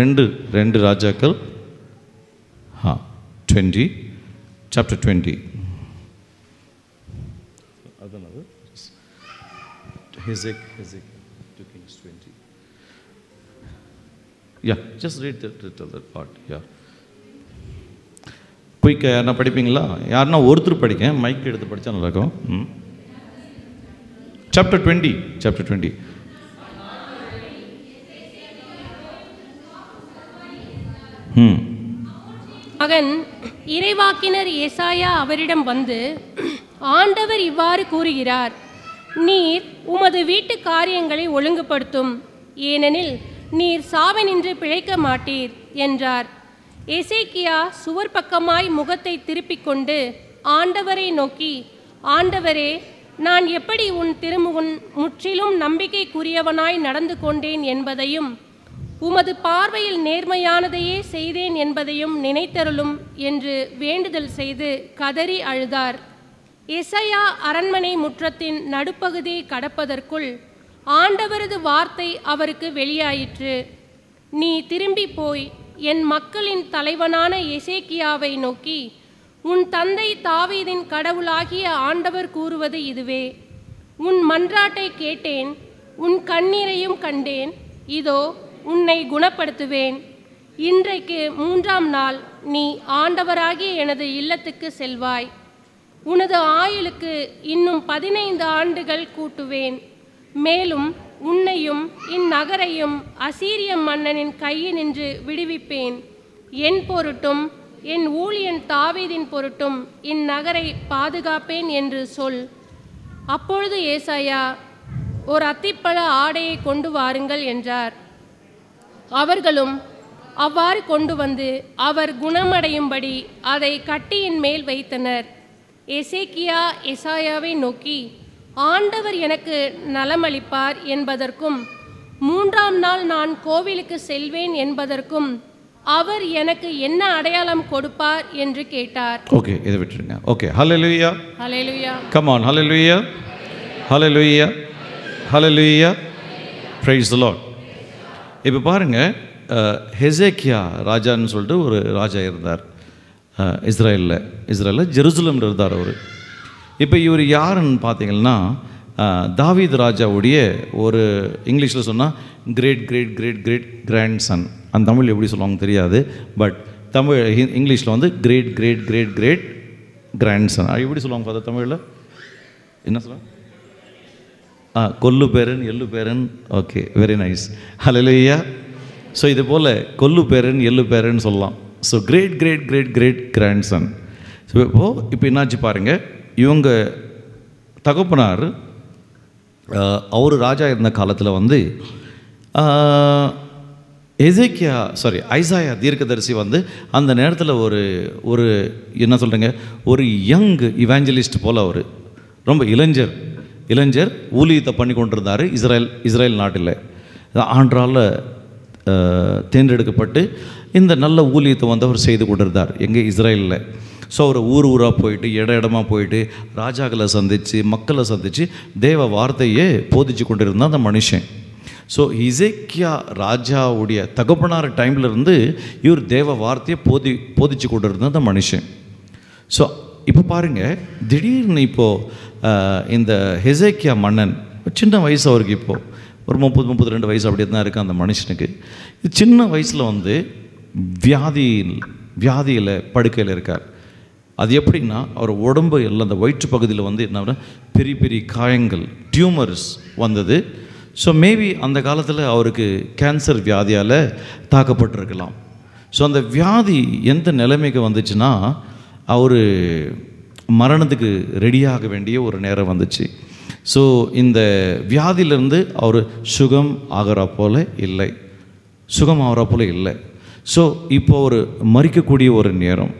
2 ராஜாக்கள் 20 chapter 20. அதாவது Hezekiah 2 Kings 20. Yeah, just read that part. Yeah. குயிக்காக யாருன்னா படிப்பீங்களா? யாருன்னா ஒருத்தர் படிக்க, மைக் எடுத்து படித்தா நல்லாயிருக்கும். chapter 20. மகன் இறைவாக்கினர் ஏசாயா அவரிடம் வந்து, ஆண்டவர் இவ்வாறு கூறுகிறார், நீர் உமது வீட்டு காரியங்களை ஒழுங்குபடுத்தும், ஏனெனில் நீர் சாவினின்று பிழைக்க மாட்டீர் என்றார். எசேக்கியா சுவர் பக்கமாய் முகத்தை திருப்பிக் கொண்டு ஆண்டவரை நோக்கி, ஆண்டவரே, நான் எப்படி உன் திருமுன் முற்றிலும் நம்பிக்கைக்குரியவனாய் நடந்து கொண்டேன் என்பதையும் உமது பார்வையில் நேர்மையானதையே செய்தேன் என்பதையும் நினைத்தருளும் என்று வேண்டுதல் செய்து கதறி அழுதார். எசையா அரண்மனை முற்றத்தின் நடுப்பகுதியை கடப்பதற்குள் ஆண்டவரது வார்த்தை அவருக்கு வெளியாயிற்று. நீ திரும்பி போய் என் மக்களின் தலைவனான எசேக்கியாவை நோக்கி, உன் தந்தை தாவீதின் கடவுளாகிய ஆண்டவர் கூறுவது இதுவே, உன் மன்றாட்டை கேட்டேன், உன் கண்ணீரையும் கண்டேன், இதோ உன்னை குணப்படுத்துவேன். இன்றைக்கு 3ஆம் நாள் நீ ஆண்டவராகிய எனது இல்லத்துக்கு செல்வாய். உனது ஆயுளுக்கு இன்னும் 15 ஆண்டுகள் கூட்டுவேன். மேலும் உன்னையும் இந்நகரையும் அசீரிய மன்னனின் கையினின்று விடுவிப்பேன். என் பொருட்டும் என் ஊழியன் தாவீதின் பொருட்டும் இந்நகரை பாதுகாப்பேன் என்று சொல். அப்பொழுது ஏசாயா, ஒரு அத்திப்பழ ஆடையை கொண்டு வாருங்கள் என்றார். அவர்களும் அவ்வாறு கொண்டு வந்து அவர் குணமடையும்படி அதை கட்டியின் மேல் வைத்தனர். எசேக்கியா எசாயாவை நோக்கி, ஆண்டவர் எனக்கு நலமளிப்பார் என்பதற்கும் 3ஆம் நாள் நான் கோவிலுக்கு செல்வேன் என்பதற்கும் அவர் எனக்கு என்ன அடையாளம் கொடுப்பார் என்று கேட்டார். ஓகே, இதை விட்டுருங்க. Okay, hallelujah, hallelujah, come on, hallelujah, hallelujah, hallelujah, praise the Lord. இப்போ பாருங்கள், ஹெசேக்கியா ராஜான்னு சொல்லிட்டு ஒரு ராஜா இருந்தார் இஸ்ரேலில் ஜெருசலமில் இருந்தார் அவர். இப்போ இவர் யாருன்னு பார்த்தீங்கன்னா தாவீது ராஜாவுடைய ஒரு, இங்கிலீஷில் சொன்னால் great great great great grandson. அந்த தமிழ் எப்படி சொல்லுவாங்க தெரியாது, பட் தமிழ் இங்கிலீஷில் வந்து great great great great grandson. எப்படி சொல்லுவாங்க பார்த்தா தமிழில் என்ன சொல்லுவாங்க? கொல்லு பேரன் எள்ளு பேரன். Okay, very nice, hallelujah. So இது போல் கொல்லு பேரன் எள்ளு பேரன் சொல்லலாம். So great great great great grandson. So இப்போ என்னாச்சு பாருங்கள், இவங்க தகப்பனார் அவர் ராஜா இருந்த காலத்தில் வந்து ஐசாயா தீர்க்கதரிசி வந்து அந்த நேரத்தில் ஒரு என்ன சொல்கிறீங்க, ஒரு யங் இவாஞ்சலிஸ்ட் போல் அவர் ரொம்ப இளைஞர் ஊழியத்தை பண்ணி கொண்டிருந்தார் இஸ்ரேல் நாட்டில். ஆண்டால் தேர்ந்தெடுக்கப்பட்டு இந்த நல்ல ஊழியத்தை வந்து அவர் செய்து கொண்டிருந்தார் எங்கே, இஸ்ரேலில். ஸோ அவர் ஊராக போயிட்டு இடமா போயிட்டு ராஜாக்களை சந்தித்து மக்களை சந்தித்து தேவ வார்த்தையே போதிச்சு கொண்டிருந்தார் அந்த மனுஷன். ஸோ எசேக்கியா ராஜாவுடைய தகப்பனார் டைம்லேருந்து இவர் தேவ வார்த்தையை போதிச்சு கொண்டிருந்த அந்த மனுஷன். ஸோ இப்போ பாருங்கள், திடீர்னு இப்போது இந்த ஹெசேக்கியா மன்னன் சின்ன வயசு, அவருக்கு இப்போது ஒரு 30-32 வயசு அப்படி தான் இருக்குது அந்த மனுஷனுக்கு. சின்ன வயசில் வந்து வியாதியில் படுக்கையில் இருக்கார். அது எப்படின்னா அவர் உடம்பு எல்லாம் அந்த வயிற்று பகுதியில் வந்து என்ன பெரிய பெரிய காயங்கள், டியூமர்ஸ் வந்தது. ஸோ மேபி அந்த காலத்தில் அவருக்கு கேன்சர் வியாதியால் தாக்கப்பட்டிருக்கலாம். ஸோ அந்த வியாதி எந்த நிலைமைக்கு வந்துச்சுன்னா அவர் மரணத்துக்கு ரெடியாக வேண்டிய ஒரு நேரம் வந்துச்சு. ஸோ இந்த வியாதியிலேருந்து அவர் சுகம் ஆகிறா போல் இல்லை. ஸோ இப்போ ஒரு மறிக்கக்கூடிய ஒரு நேரம்.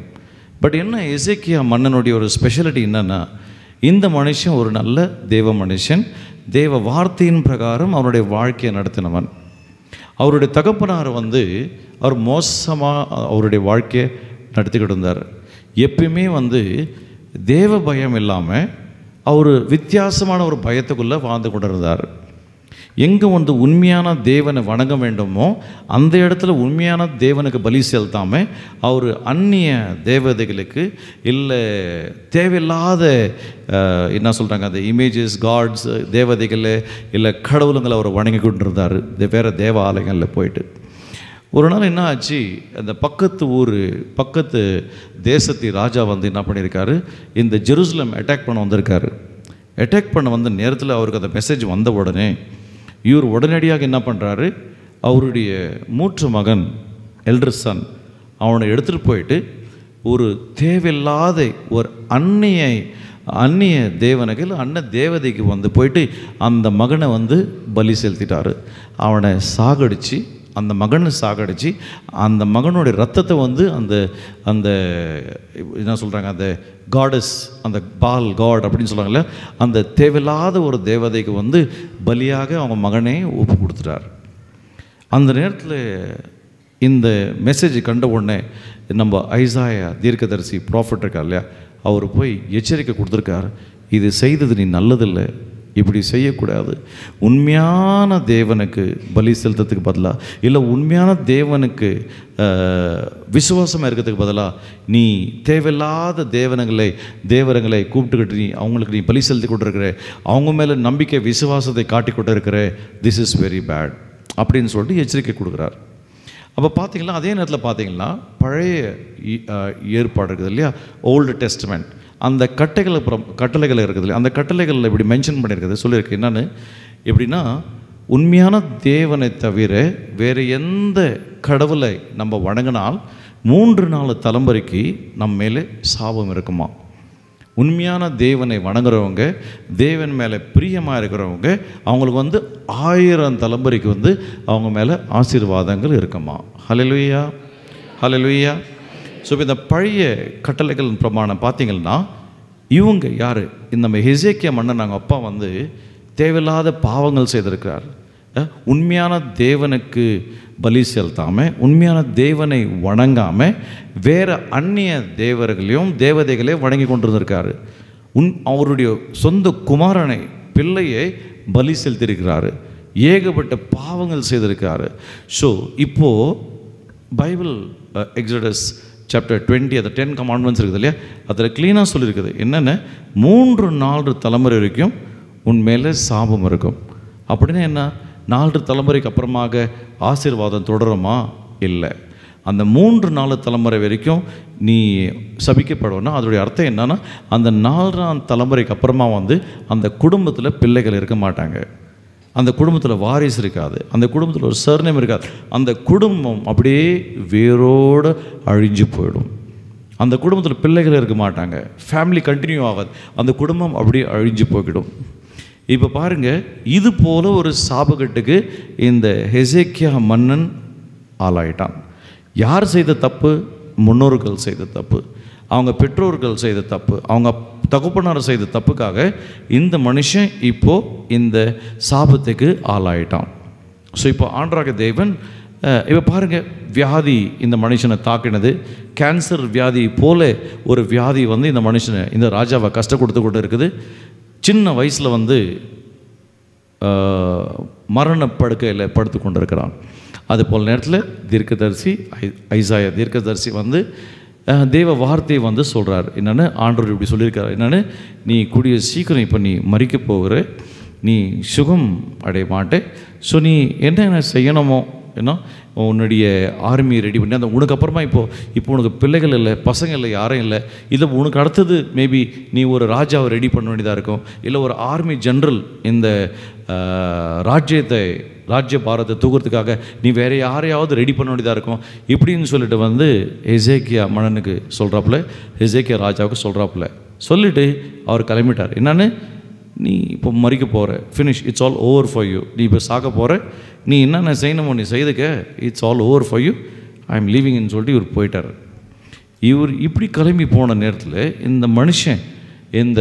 பட் என்ன, எசேக்கியா மன்னனுடைய ஒரு ஸ்பெஷாலிட்டி என்னென்னா, இந்த மனுஷன் ஒரு நல்ல தேவ மனுஷன், தேவ வார்த்தையின் பிரகாரம் அவருடைய வாழ்க்கையை நடத்தினவன். அவருடைய தகப்பனார் வந்து அவர் மோசமாக அவருடைய வாழ்க்கையை நடத்திக்கிட்டு இருந்தார். எப்பயுமே வந்து தேவ பயம் இல்லாமல் அவர் வித்தியாசமான ஒரு பயத்துக்குள்ளே வாழ்ந்து கொண்டு இருந்தார். எங்கே வந்து உண்மையான தேவனை வணங்க வேண்டுமோ அந்த இடத்துல உண்மையான தேவனுக்கு பலி செலுத்தாமல் அவர் அந்நிய தேவதைகளுக்கு இல்லை தேவையில்லாத என்ன சொல்கிறாங்க அந்த இமேஜஸ் காட்ஸ் தேவதைகள் இல்லை கடவுளுங்களை அவர் வணங்கி கொண்டு இருந்தார் வேறு தேவாலயங்களில் போயிட்டு. ஒரு நாள் என்ன ஆச்சு, அந்த பக்கத்து தேசத்து ராஜா வந்து என்ன பண்ணியிருக்காரு, இந்த ஜெருசலம் அட்டாக் பண்ண வந்திருக்காரு. அட்டாக் பண்ண வந்த நேரத்தில் அவருக்கு அந்த மெசேஜ் வந்த உடனே இவர் உடனடியாக என்ன பண்ணுறாரு, அவருடைய மூற்று மகன் எல்டர் சன் அவனை எடுத்துகிட்டு போயிட்டு ஒரு தேவையில்லாத ஒரு அந்நிய தேவனுக்கு இல்லை அன்ன தேவதைக்கு வந்து போயிட்டு அந்த மகனை வந்து பலி செலுத்திட்டார். அவனை சாகடித்து அந்த மகனை சாகடிச்சு அந்த மகனுடைய ரத்தத்தை வந்து அந்த அந்த என்ன சொல்கிறாங்க, அந்த காடஸ், அந்த பால் காட் அப்படின்னு சொல்கிறாங்கல்ல, அந்த தேவையில்லாத ஒரு தேவதைக்கு வந்து பலியாக அவங்க மகனே ஒப்பு கொடுத்துட்டார். அந்த நேரத்தில் இந்த மெசேஜ் கண்ட உடனே நம்ம ஐசாயா தீர்க்கதரிசி ப்ராஃபட் இருக்கார் இல்லையா, அவர் போய் எச்சரிக்கை கொடுத்துருக்கார், இது செய்தது நீ நல்லதில்லை, இப்படி செய்யக்கூடாது. உண்மையான தேவனுக்கு பலி செலுத்துறதுக்கு பதிலாக, இல்லை உண்மையான தேவனுக்கு விசுவாசமாக இருக்கிறதுக்கு பதிலாக நீ தேவையில்லாத தேவரங்களை கூப்பிட்டுக்கிட்டு அவங்களுக்கு நீ பலி செலுத்தி கொண்டு இருக்கிற, அவங்க மேலே நம்பிக்கை விசுவாசத்தை காட்டி கொண்டு இருக்கிற, திஸ் இஸ் வெரி பேட் அப்படின்னு சொல்லிட்டு எச்சரிக்கை கொடுக்குறார். அப்போ பார்த்தீங்கன்னா அதே நேரத்தில் பார்த்தீங்கன்னா பழைய ஏற்பாடு இருக்குது இல்லையா, ஓல்டு டெஸ்டமெண்ட், அந்த கட்டளைகள் இருக்குது இல்லையா, அந்த கட்டளைகளில் இப்படி மென்ஷன் பண்ணியிருக்கிறது சொல்லியிருக்கு. என்னென்னு எப்படின்னா, உண்மையான தேவனை தவிர வேறு எந்த கடவுளை நம்ம வணங்கினால் 3-4 தலைமுறைக்கு நம்ம மேலே சாபம் இருக்குமா. உண்மையான தேவனை வணங்குறவங்க, தேவன் மேலே பிரியமாக இருக்கிறவங்க, அவங்களுக்கு வந்து 1000 தலைமுறைக்கு வந்து அவங்க மேலே ஆசீர்வாதங்கள் இருக்குமா. ஹல்லேலூயா, ஹல்லேலூயா. ஸோ இப்போ இந்த பழைய கட்டளைகள் பிரமாணம் பார்த்தீங்கன்னா, இவங்க யார், இந்த நம்ம ஹெசேக்கியா மன்னன் நாங்கள் அப்பா வந்து தேவையில்லாத பாவங்கள் செய்திருக்கிறார். உண்மையான தேவனுக்கு பலி செலுத்தாமல், உண்மையான தேவனை வணங்காமல் வேறு அந்நிய தேவர்களையும் தேவதைகளையும் வணங்கி கொண்டிருந்திருக்காரு. அவருடைய சொந்த குமாரனை, பிள்ளையை பலி செலுத்தியிருக்கிறாரு. ஏகப்பட்ட பாவங்கள் செய்திருக்காரு. ஸோ இப்போது பைபிள் எக்ஸோடஸ் சாப்டர் 20 அந்த 10 கமாண்ட்மெண்ட்ஸ் இருக்குது இல்லையா, அதில் க்ளீனாக சொல்லியிருக்குது என்னென்ன, 3-4 தலைமுறை வரைக்கும் உன் மேலே சாபம் இருக்கும். அப்படின்னா என்ன, 4 தலைமுறைக்கு அப்புறமாக ஆசீர்வாதம் தொடருமா? இல்லை. அந்த 3-4 தலைமுறை வரைக்கும் நீ சபிக்கப்படணும்னா அதோடைய அர்த்தம் என்னன்னா, அந்த 4ஆம் தலைமுறைக்கு அப்புறமா வந்து அந்த குடும்பத்தில் பிள்ளைகள் இருக்க மாட்டாங்க, அந்த குடும்பத்தில் வாரிசு இருக்காது, அந்த குடும்பத்தில் ஒரு சர்நேம் இருக்காது, அந்த குடும்பம் அப்படியே வேரோடு அழிஞ்சு போயிடும். அந்த குடும்பத்தில் பிள்ளைகள் இருக்க மாட்டாங்க, ஃபேமிலி கண்டினியூ ஆகாது, அந்த குடும்பம் அப்படியே அழிஞ்சு போய்விடும். இப்போ பாருங்கள், இது போல் ஒரு சாபக்கட்டுக்கு இந்த ஹெசேக்கியா மன்னன் ஆளாயிட்டான். யார் செய்த தப்பு? முன்னோர்கள் செய்த தப்பு, அவங்க பெற்றோர்கள் செய்த தப்பு, அவங்க தகப்பனார் செய்த தப்புக்காக இந்த மனுஷன் இப்போது இந்த சாபத்துக்கு ஆளாயிட்டான். ஸோ இப்போ ஆண்டவராகிய தேவன் இப்போ பாருங்கள், வியாதி இந்த மனுஷனை தாக்கினது, கேன்சர் வியாதி போல ஒரு வியாதி வந்து இந்த மனுஷனை, இந்த ராஜாவை கஷ்டம் கொடுத்து கொண்டு இருக்குது. சின்ன வயசில் வந்து மரணப்படுக்கையில் படுத்து கொண்டு இருக்கிறான். அது போல் நேரத்தில் தீர்க்கதரிசி ஐசாயா தீர்க்கதரிசி வந்து தேவ வார்த்தையை வந்து சொல்கிறார். என்னென்னு ஆண்டவர் இப்படி சொல்லியிருக்கார், என்னென்னு, நீ கூடிய சீக்கிரம் இப்போ நீ மறிக்க போகிற, நீ சுகம் அடைய மாட்டே. ஸோ நீ என்ன செய்யணுமோ, ஏன்னா உன்னுடைய ஆர்மியை ரெடி பண்ணி, அந்த உனக்கு அப்புறமா இப்போ உனக்கு பிள்ளைகள் இல்லை, பசங்க இல்லை, யாரும் இல்லை, இல்லை உனக்கு அடுத்தது மேபி நீ ஒரு ராஜாவை ரெடி பண்ண வேண்டியதாக இருக்கும், இல்லை ஒரு ஆர்மி ஜென்ரல் இந்த ராஜ்ய பாரத்தை தூக்கிறதுக்காக நீ வேறு யாரையாவது ரெடி பண்ண வேண்டியதாக இருக்கும் இப்படின்னு சொல்லிட்டு வந்து ஹெசேக்கியா மன்னனுக்கு சொல்கிறாப்புல, ஹெசேக்கியா ராஜாவுக்கு சொல்கிறாப்புல சொல்லிவிட்டு அவர் கிளம்பிட்டார். என்னன்னு, நீ இப்போ மறிக்க போகிற, finish, it's all over for you, நீ இப்போ சாக்க போகிற, நீ என்னென்ன செய்யணுமோ நீ செய்துக்க, it's all over for you, I am லீவிங்னு சொல்லிட்டு இவர் போயிட்டார். இவர் இப்படி கிளம்பி போன நேரத்தில் இந்த மனுஷன், இந்த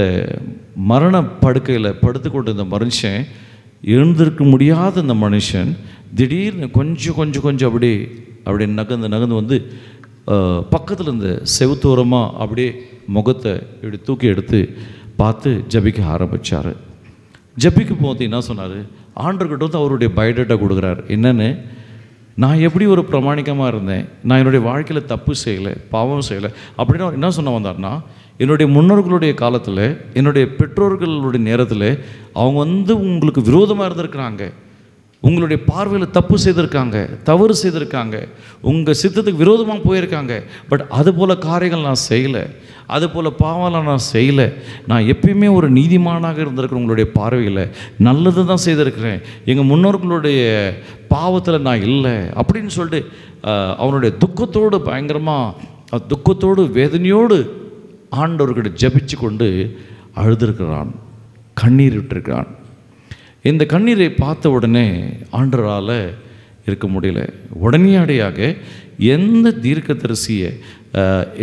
மரண படுக்கையில் படுத்துக்கொண்டு இந்த மனுஷன், எழுந்திருக்க முடியாத இந்த மனுஷன் திடீர்னு கொஞ்சம் அப்படியே நகர்ந்து வந்து பக்கத்தில் இருந்த செவுத்தோரமாக அப்படியே முகத்தை இப்படி தூக்கி எடுத்து பார்த்து ஜபிக்க ஆரம்பித்தார். ஜபிக்கு போது என்ன சொன்னார், ஆண்டவர்கிட்ட வந்து அவருடைய பயோடேட்டா கொடுக்குறார். என்னென்னு, நான் எப்படி ஒரு பிரமாணிக்கமாக இருந்தேன், நான் என்னுடைய வாழ்க்கையில் தப்பு செய்யலை, பாவம் செய்யலை அப்படின்னு என்ன சொன்ன வந்தார்னா, என்னுடைய முன்னோர்களுடைய காலத்தில், என்னுடைய பெற்றோர்களுடைய நேரத்தில் அவங்க வந்து உங்களுக்கு விரோதமாக இருந்திருக்கிறாங்க, உங்களுடைய பார்வையில் தப்பு செய்திருக்காங்க, தவறு செய்திருக்காங்க, உங்கள் சித்தத்துக்கு விரோதமாக போயிருக்காங்க. பட் அதுபோல் காரியங்கள் நான் செய்யலை, அதுபோல் பாவம்லாம் நான் செய்யலை, நான் எப்பயுமே ஒரு நீதிமானாக இருந்திருக்கிறேன், உங்களுடைய பார்வையில் நல்லது தான் செய்திருக்கிறேன், எங்கள் முன்னோர்களுடைய பாவத்தில் நான் இல்லை அப்படின்னு சொல்லிட்டு அவனுடைய துக்கத்தோடு, பயங்கரமாக துக்கத்தோடு வேதனையோடு ஆண்டவர்கிட்ட ஜபிச்சு கொண்டு அழுதுருக்கிறான், கண்ணீர் விட்டுருக்கிறான். இந்த கண்ணீரை பார்த்த உடனே ஆண்டவரால் இருக்க முடியல. உடனடியாக எந்த தீர்க்கதரிசியை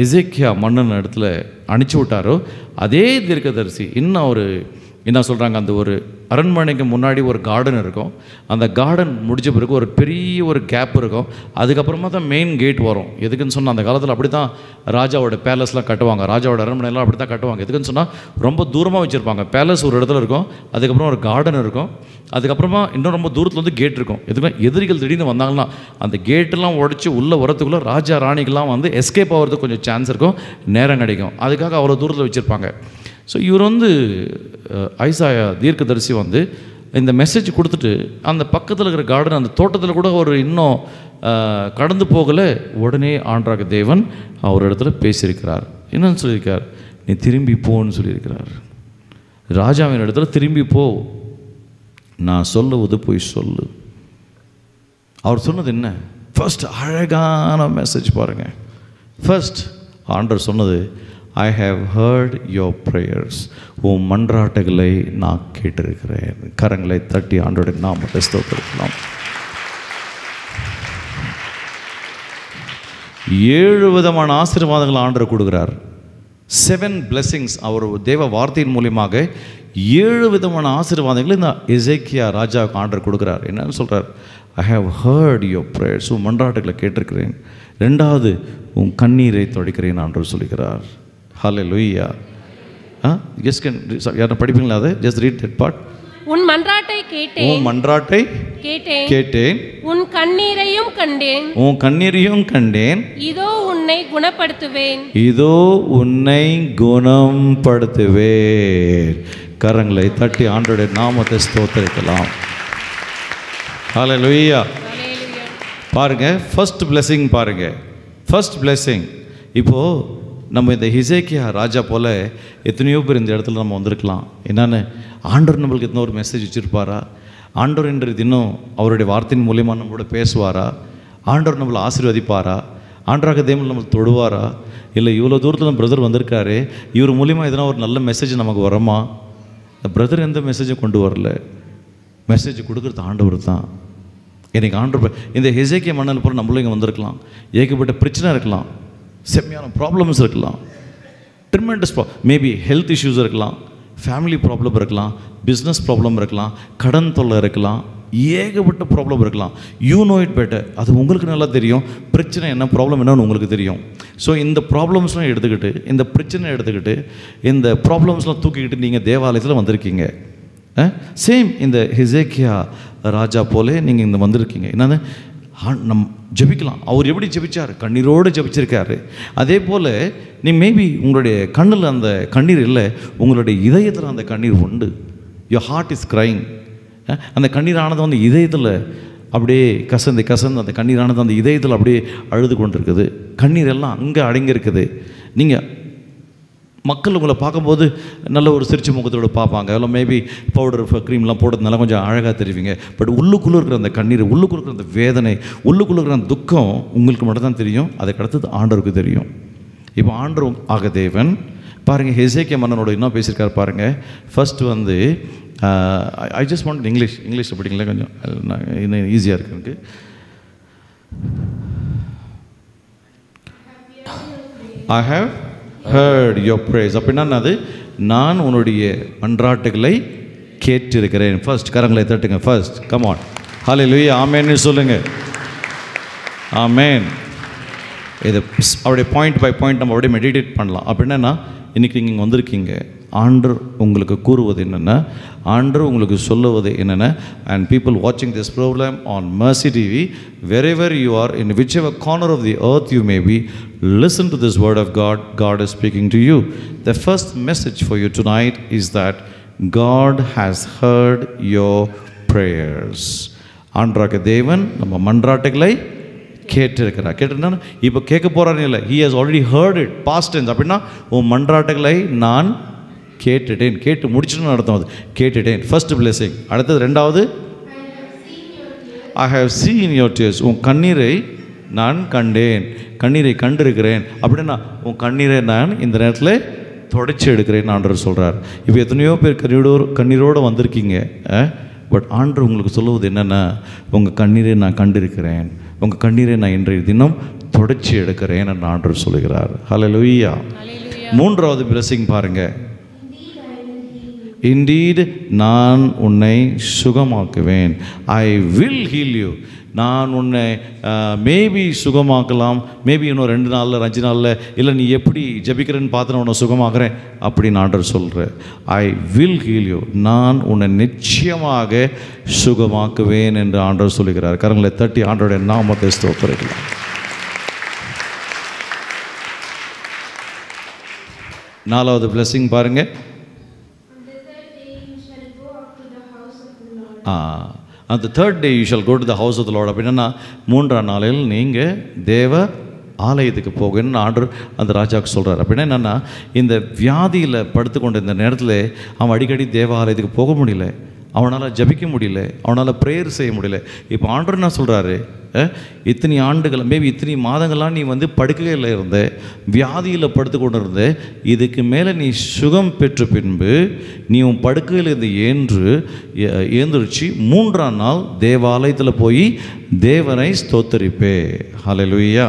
எசேக்கியா மன்னன் இடத்துல அனுப்பிச்சி விட்டாரோ அதே தீர்க்கதரிசி இன்னும் ஒரு என்ன சொல்கிறாங்க, அந்த ஒரு அரண்மனைக்கு முன்னாடி ஒரு கார்டன் இருக்கும். அந்த கார்டன் முடிஞ்ச பிறகு ஒரு பெரிய ஒரு கேப் இருக்கும். அதுக்கப்புறமா தான் மெயின் கேட் வரும். எதுக்குன்னு சொன்னால் அந்த காலத்தில் அப்படி தான் ராஜாவோட பேலஸ்லாம் கட்டுவாங்க, ராஜாவோட அரண்மனைலாம் அப்படி தான் கட்டுவாங்க. எதுக்குன்னு சொன்னால் ரொம்ப தூரமாக வச்சுருப்பாங்க. பேலஸ் ஒரு இடத்துல இருக்கும், அதுக்கப்புறம் ஒரு கார்டன் இருக்கும், அதுக்கப்புறமா இன்னும் ரொம்ப தூரத்தில் வந்து கேட் இருக்கும். எதுக்குன்னா எதிரிகள் திடீர்னு வந்தாங்கன்னா அந்த கேட்டெல்லாம் உடச்சி உள்ளே வரத்துக்குள்ளே ராஜா ராணிக்கெல்லாம் வந்து எஸ்கேப் ஆகிறதுக்கு கொஞ்சம் சான்ஸ் இருக்கும், நேரம் கிடைக்கும். அதுக்காக அவ்வளோ தூரத்தில் வச்சுருப்பாங்க. ஸோ இவர் வந்து ஐசாயா தீர்க்கதரிசி வந்து இந்த மெசேஜ் கொடுத்துட்டு அந்த பக்கத்தில் இருக்கிற கார்டன் அந்த தோட்டத்தில் கூட ஒரு இன்னும் கடந்து போகலை. உடனே ஆண்டவராகிய தேவன் அவர் இடத்துல பேசியிருக்கிறார். என்னன்னு சொல்லியிருக்கார், நீ திரும்பி போன்னு சொல்லியிருக்கிறார். ராஜாவின் இடத்துல திரும்பி போ, நான் சொல்லுவது போய் சொல்லு. அவர் சொன்னது என்ன? ஃபர்ஸ்ட் அழகான மெசேஜ் பாருங்கள். ஃபர்ஸ்ட் ஆண்டவர் சொன்னது, I have heard your prayers. உன் மன்றாட்டுகளை நான் கேட்டிருக்கிறேன். கரங்களை தட்டி ஆண்டவருடைய நாமத்தை ஸ்தோத்திரிக்கலாம். 7 விதமான ஆசீர்வாதங்கள் ஆண்டவர் கொடுக்குறார். 7 blessings. அவர் தேவ வார்த்தையின் மூலியமாக 7 விதமான ஆசீர்வாதங்களை இந்த எசேக்கியா ராஜாவுக்கு ஆண்டவர் கொடுக்குறார். என்னன்னு சொல்கிறார்? I have heard your prayers. உன் மன்றாட்டுகளை கேட்டிருக்கிறேன். 2வது, உன் கண்ணீரை துடைக்கிறேன் ஆண்டவர் சொல்லுகிறார். ஹல்லேலூயா. ஜஸ்ட் யாரும் படிப்பீங்களா? அதை ஜஸ்ட் ரீட் தட் பார்ட். உன் மன்றாட்டை கேட்டேன், உன் மன்றாட்டை கேட்டேன், உன் கண்ணீரையும் கண்டேன், உன் கண்ணீரையும் கண்டேன், இதோ உன்னை குணப்படுத்துவேன், இதோ உன்னை குணப்படுத்துவேன். கரங்களை தட்டி ஆண்டவருடைய நாமத்தை ஸ்தோத்திரிக்கலாம். ஹல்லேலூயா. பாருங்க, ஃபர்ஸ்ட் blessing பாருங்க. First blessing. இப்போது நம்ம இந்த எசேக்கியா ராஜா போல் எத்தனையோ பேர் இந்த இடத்துல நம்ம வந்திருக்கலாம். என்னென்னு ஆண்டவர் நம்மளுக்கு எத்தனை ஒரு மெசேஜ் வச்சுருப்பாரா? ஆண்டவர் என்றது இன்னும் அவருடைய வார்த்தையின் மூலியமாக நம்மளோட பேசுவாரா? ஆண்டவர் நம்மளை ஆசீர்வதிப்பாரா? ஆண்டவராகிய தேவன் நம்மளை தொடுவாரா? இல்லை இவ்வளோ தூரத்தில் நம்ம பிரதர் வந்திருக்காரு, இவர் மூலியமாக எதனா ஒரு நல்ல மெசேஜ் நமக்கு வரமா? இந்த பிரதர் எந்த மெசேஜும் கொண்டு வரல. மெசேஜ் கொடுக்குறது ஆண்டவர் தான். இன்றைக்கி ஆண்டவர் இந்த எசேக்கியா மன்னல் போல் நம்மளும் இங்கே வந்திருக்கலாம். ஏகப்பட்ட பிரச்சனை இருக்கலாம், செம்மையான ப்ராப்ளம்ஸ் இருக்கலாம், ட்ரிமெண்டஸ் மேபி ஹெல்த் இஷ்யூஸ் இருக்கலாம், ஃபேமிலி ப்ராப்ளம் இருக்கலாம், பிஸ்னஸ் ப்ராப்ளம் இருக்கலாம், கடன் தொல்லை இருக்கலாம், ஏகப்பட்ட ப்ராப்ளம் இருக்கலாம். You know it better. அது உங்களுக்கு நல்லா தெரியும். பிரச்சனை என்ன, ப்ராப்ளம் என்னன்னு உங்களுக்கு தெரியும். ஸோ இந்த ப்ராப்ளம்ஸ்லாம் எடுத்துக்கிட்டு, இந்த பிரச்சனை எடுத்துக்கிட்டு, இந்த ப்ராப்ளம்ஸ்லாம் தூக்கிக்கிட்டு நீங்கள் தேவாலயத்தில் வந்திருக்கீங்க. சேம் இந்த எசேக்கியா ராஜா போலே நீங்கள் இங்கே வந்திருக்கீங்க. என்னது, நம் ஜெபிக்கலாம். அவர் எப்படி ஜெபிச்சார்? கண்ணீரோடு ஜெபிச்சிருக்காரு. அதே போல் நீ மேபி உங்களுடைய கண்ணில் அந்த கண்ணீர் இல்லை, உங்களுடைய இதயத்தில் அந்த கண்ணீர் உண்டு. Your heart is crying. அந்த கண்ணீரானது வந்து இதயத்தில் அப்படியே கசந்து அந்த கண்ணீரானது அந்த இதயத்தில் அப்படியே அழுது கொண்டு இருக்குது. கண்ணீர் எல்லாம் அங்கே அடங்கியிருக்குது. நீங்கள் மக்கள் உங்களை பார்க்கும்போது நல்ல ஒரு சிரிச்ச முகத்தோடு பார்ப்பாங்க. இல்லை மேபி பவுடர் க்ரீம்லாம் போடுறதுனால கொஞ்சம் அழகாக தெரிவிங்க. பட் உள்ளுக்குள்ளே இருக்கிற அந்த கண்ணீர், உள்ளுக்குள்ள இருக்கிற அந்த வேதனை, உள்ளுக்குள்ளே இருக்கிற அந்த துக்கம் உங்களுக்கு மட்டும் தான் தெரியும். அதுக்கு அடுத்தது ஆண்டவருக்கு தெரியும். இப்போ ஆண்டவர் ஆக தேவன் பாருங்கள், எசேக்கியா மன்னனோட என்ன பேசியிருக்காரு பாருங்கள். ஃபர்ஸ்ட் வந்து ஐ ஜஸ்ட் வாண்ட் இங்கிலீஷ் படிங்களா, கொஞ்சம் இன்னும் ஈஸியாக இருக்கு எனக்கு. I have heard your praise. அப்படின்னா அது நான் உன்னுடைய மன்றாட்டுகளை கேட்டிருக்கிறேன். ஃபர்ஸ்ட் கரங்களை தட்டுங்க. ஃபர்ஸ்ட் கம் ஆன், ஹல்லேலூயா, ஆமென்னு சொல்லுங்க. ஆமென். இது அப்படியே பாயிண்ட் பை பாயிண்ட் நம்ம அப்படியே மெடிடேட் பண்ணலாம். அப்படின்னா இன்றைக்கி நீங்கள் இங்கே வந்திருக்கீங்க. ஆண்டர் உங்களுக்கு கூறுவது என்னென்னா, ஆண்டர் உங்களுக்கு சொல்லுவது என்னென்ன. அண்ட் பீப்புள் வாட்சிங் this program on Mercy TV, wherever you are, in whichever corner of the earth you may be, listen to this word of God. God is speaking to you. The first message for you tonight is that God has heard your prayers. ஆண்டவராகிய தேவன் நம்ம மன்றாட்டுகளை கேட்டிருக்கிறார். கேட்டிருந்தா இப்போ கேட்க போகிறாரு இல்லை, he has already heard it, past tense. அப்படின்னா உன் மன்றாட்டுகளை நான் கேட்டுட்டேன். கேட்டு முடிச்சுன்னு அர்த்தம். அது கேட்டுட்டேன், ஃபர்ஸ்ட் blessing. அடுத்தது 2வது, I have seen your tears. உன் கண்ணீரை நான் கண்டேன், கண்ணீரை கண்டிருக்கிறேன். அப்படின்னா உன் கண்ணீரை நான் இந்த நேரத்தில் தொடச்சி எடுக்கிறேன்னு ஆண்டவர் சொல்கிறார். இப்போ எத்தனையோ பேர் கண்ணீரோடு வந்திருக்கீங்க. பட் ஆண்டவர் உங்களுக்கு சொல்லுவது என்னென்னா, உங்கள் கண்ணீரை நான் கண்டிருக்கிறேன், உங்கள் கண்ணீரை நான் இன்றைய தினம் தொடச்சி எடுக்கிறேன் என்று ஆண்டவர் சொல்லுகிறார். ஹல்லேலூயா. மூன்றாவது blessing பாருங்க. இண்டீட் நான் உன்னை சுகமாக்குவேன். I will heal you. நான் உன்னை மேபி சுகமாக்கலாம், மேபி இன்னும் 2 நாளில் 5 நாளில், இல்லை நீ எப்படி ஜபிக்கிறேன்னு பார்த்து நான் உன்னை சுகமாக்குறேன் அப்படின்னு ஆண்டவர் சொல்கிறேன். ஐ வில் ஹீல் யூ. நான் உன்னை நிச்சயமாக சுகமாக்குவேன் என்று ஆண்டவர் சொல்லுகிறார். கரங்களை தட்டி ஆண்டவருடைய நாமத்தை ஸ்தோத்திரிக்கலாம். நாலாவது blessing பாருங்க. அந்த third day you shall go to the house of the lord. அப்படின்னா 3ஆம் நாளில் நீங்கள் தேவ ஆலயத்துக்கு போகணும்னு ஆர்டர் அந்த ராஜாவுக்கு சொல்கிறார். அப்படின்னா என்னென்னா, இந்த வியாதியில் படுத்துக்கொண்ட இந்த நேரத்தில் அவன் அடிக்கடி தேவ ஆலயத்துக்கு போக முடியல, அவனால் ஜபிக்க முடியல, அவனால் ப்ரேயர் செய்ய முடியல. இப்போ ஆண்டவர் என்ன சொல்கிறாரு, இத்தனை ஆண்டுகள், மேபி இத்தனை மாதங்கள்லாம் நீ படுக்கையில் இருந்த, வியாதியில் படுத்து கொண்டு இருந்த, இதுக்கு மேலே நீ சுகம் பெற்ற பின்பு நீ உன் படுக்கையில் இருந்து ஏந்திரிச்சு 3ஆம் நாள் தேவாலயத்தில் போய் தேவனை ஸ்தோத்தரிப்பே. ஹல்லேலூயா.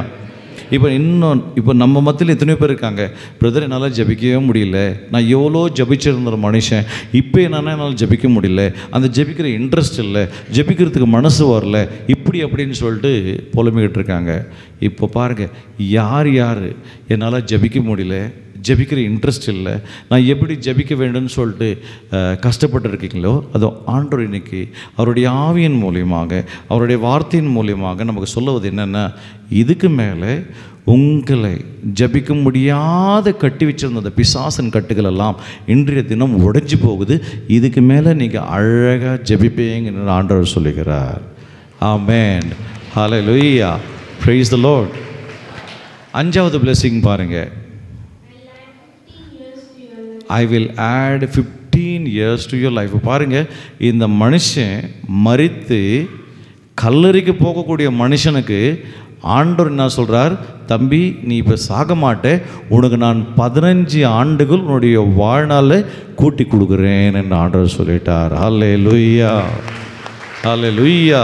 இப்போ நம்ம மத்தியில் எத்தனையோ பேர் இருக்காங்க, பிரதர் என்னால் ஜபிக்கவே முடியல, நான் எவ்வளோ ஜபிச்சிருந்த மனுஷன், இப்போ என்னால் ஜபிக்க முடியல, அந்த ஜபிக்கிற இன்ட்ரெஸ்ட் இல்லை, ஜபிக்கிறதுக்கு மனசு வரல, இப்படி அப்படின்னு சொல்லிட்டு புலம்பிக்கிட்டு இருக்காங்க. இப்போ பாருங்கள், யார் என்னால் ஜபிக்க முடியல, ஜபிக்கிற இன்ட்ரெஸ்ட் இல்லை, நான் எப்படி ஜபிக்க வேண்டும்னு சொல்லிட்டு கஷ்டப்பட்டு இருக்கீங்களோ, அதோ ஆண்டவர் இன்னைக்கு அவருடைய ஆவியின் மூலியமாக, அவருடைய வார்த்தையின் மூலியமாக நமக்கு சொல்லுவது என்னென்னா, இதுக்கு மேலே உங்களை ஜபிக்க முடியாத கட்டி வச்சிருந்த அந்த பிசாசன் கட்டுகள் எல்லாம் இன்றைய தினம் உடைஞ்சு போகுது, இதுக்கு மேலே நீங்கள் அழகாக ஜபிப்பீங்கன்னு ஆண்டவர் சொல்லுகிறார். Amen. Hallelujah. Praise the Lord. 5வது blessing பாருங்கள். I will add 15 years to your life. பாருங்கள், இந்த மனுஷன் மரித்து கல்லறைக்கு போகக்கூடிய மனுஷனுக்கு ஆண்டவர் என்ன சொல்கிறார், தம்பி நீ இப்போ சாக மாட்டே, உனக்கு நான் 15 ஆண்டுகள் உன்னுடைய வாழ்நாளை கூட்டி கொடுக்குறேன் என்று ஆண்டவர் சொல்லிட்டார். Hallelujah. Hallelujah.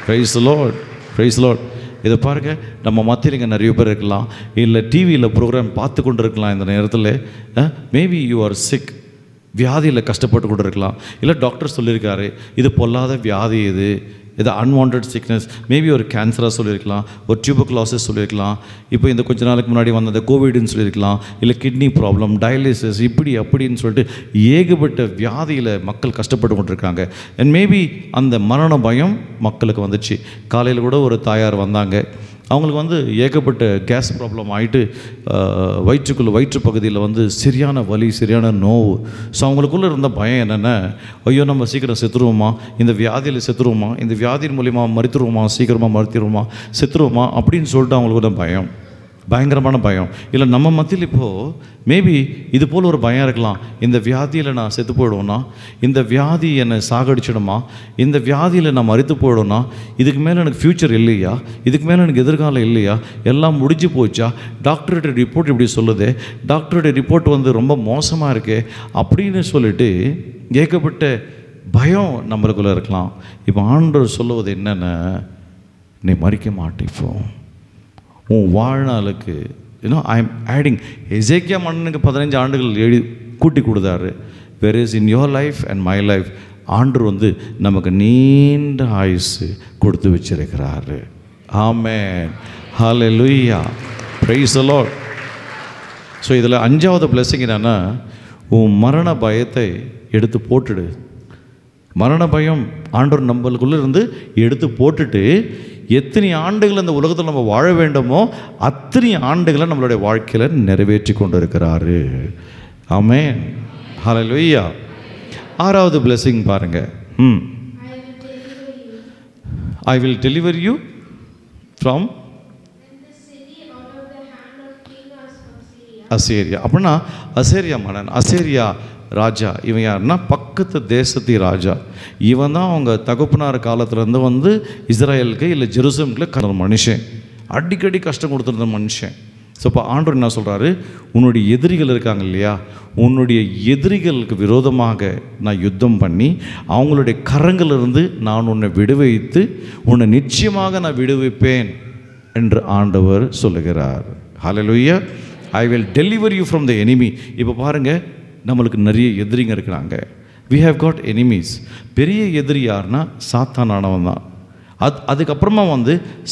Praise the Lord. Praise the Lord. இதை பாருங்கள், நம்ம மத்தியில் இங்கே நிறைய பேர் இருக்கலாம், இல்லை டிவியில் ப்ரோக்ராம் பார்த்து கொண்டு இருக்கலாம். இந்த நேரத்தில் மேபி யூ ஆர் சிக், வியாதியில் கஷ்டப்பட்டு கொண்டு இருக்கலாம், இல்லை டாக்டர் சொல்லியிருக்காரு இது பொல்லாத வியாதி, இது அன்வான்ட் சிக்னஸ், மேபி ஒரு கேன்சராக சொல்லியிருக்கலாம், ஒரு டியூபர்குலோசிஸ் சொல்லியிருக்கலாம், இப்போ இந்த கொஞ்ச நாளுக்கு முன்னாடி வந்த கோவிட்னு சொல்லியிருக்கலாம், இல்லை கிட்னி ப்ராப்ளம், டயாலிசிஸ், இப்படி அப்படின்னு சொல்லிட்டு ஏகப்பட்ட வியாதியில் மக்கள் கஷ்டப்பட்டு கொண்டிருக்காங்க. அண்ட் மேபி அந்த மரண பயம் மக்களுக்கு வந்துச்சு. காலையில் கூட ஒரு தாயார் வந்தாங்க, அவங்களுக்கு ஏகப்பட்ட கேஸ் ப்ராப்ளம் ஆகிட்டு வயிற்று பகுதியில் சரியான வலி, சரியான நோவு. ஸோ அவங்களுக்குள்ளே இருந்த பயம் என்னென்னா, ஐயோ நம்ம சீக்கிரம் செத்துருவோமா, இந்த வியாதியில் செத்துருவோமா, இந்த வியாதியின் மூலிமா மறித்துருவோமா, சீக்கிரமாக மறித்துருவோமா, செத்துருவோமா அப்படின்னு சொல்லிட்டு அவங்களுக்கு பயம், பயங்கரமான பயம். இல்லை நம்ம மத்தியில் இப்போது மேபி இது போல் ஒரு பயம் இருக்கலாம், இந்த வியாதியில் நான் செத்து போயிடுவேன்னா, இந்த வியாதி என்னை சாகடிச்சிடுமா, இந்த வியாதியில் நான் மறித்து போயிடுவேன்னா, இதுக்கு மேலே எனக்கு ஃப்யூச்சர் இல்லையா, இதுக்கு மேலே எனக்கு எதிர்காலம் இல்லையா, எல்லாம் முடிஞ்சு போச்சா, டாக்டருடைய ரிப்போர்ட் இப்படி சொல்லுது, டாக்டருடைய ரிப்போர்ட் ரொம்ப மோசமாக இருக்கே அப்படின்னு சொல்லிட்டு ஏகப்பட்ட பயம் நம்மளுக்குள்ளே இருக்கலாம். இப்போ ஆண்டவர் சொல்லுவது என்னென்ன, நீ மறிக்க மாட்டேப்போ, உன் வாழ்நாளுக்கு ஐ எம் ஆடிங். எசேக்கியா மன்னனுக்கு 15 ஆண்டுகள் கூட்டி கொடுத்தாரு. Where is in your life and my life, ஆண்டவர் நமக்கு நீண்ட ஆயுசு கொடுத்து வச்சிருக்கிறாரு. Amen. Hallelujah. Praise the Lord. So இதில் 5வது blessing என்னென்னா, உன் மரண பயத்தை எடுத்து போட்டுடு. மரண பயம் ஆண்டவர் நம்மளுக்குள்ளே இருந்து எடுத்து போட்டுட்டு, எத்தனை ஆண்டுகள் அந்த உலகத்தில் நம்ம வாழ வேண்டுமோ அத்தனை ஆண்டுகளை நம்மளுடைய வாழ்க்கையில் நிறைவேற்றி கொண்டு இருக்கிறாரு. ஆமென். ஹல்லேலூயா. 6வது blessing பாருங்க. I will deliver you from அசேரியா. அப்படின்னா அசேரியா மன்னன், அசேரியா ராஜா, இவன் யாருன்னா பக்கத்து தேசத்து ராஜா. இவன் தான் அவங்க தகப்பனார் காலத்துலேருந்து இஸ்ரேலுக்கு இல்லை ஜெருசலேமுக்கு மனுஷன், அடிக்கடி கஷ்டம் கொடுத்துருந்த மனுஷன். ஸோ இப்போ ஆண்டவர் என்ன சொல்கிறாரு, உன்னுடைய எதிரிகள் இருக்காங்க இல்லையா, உன்னுடைய எதிரிகளுக்கு விரோதமாக நான் யுத்தம் பண்ணி அவங்களுடைய கரங்களிலிருந்து நான் உன்னை விடுவித்து உன்னை நிச்சயமாக நான் விடுவிப்பேன் என்று ஆண்டவர் சொல்லுகிறார். Hallelujah. I will deliver you from the enemy. இப்போ பாருங்கள், நம்மளுக்கு நிறைய எதிரிங்க இருக்கிறாங்க. we have got enemies. பெரிய எதிரி யாருன்னா சாத்தானானவன் தான். அதுக்கப்புறமா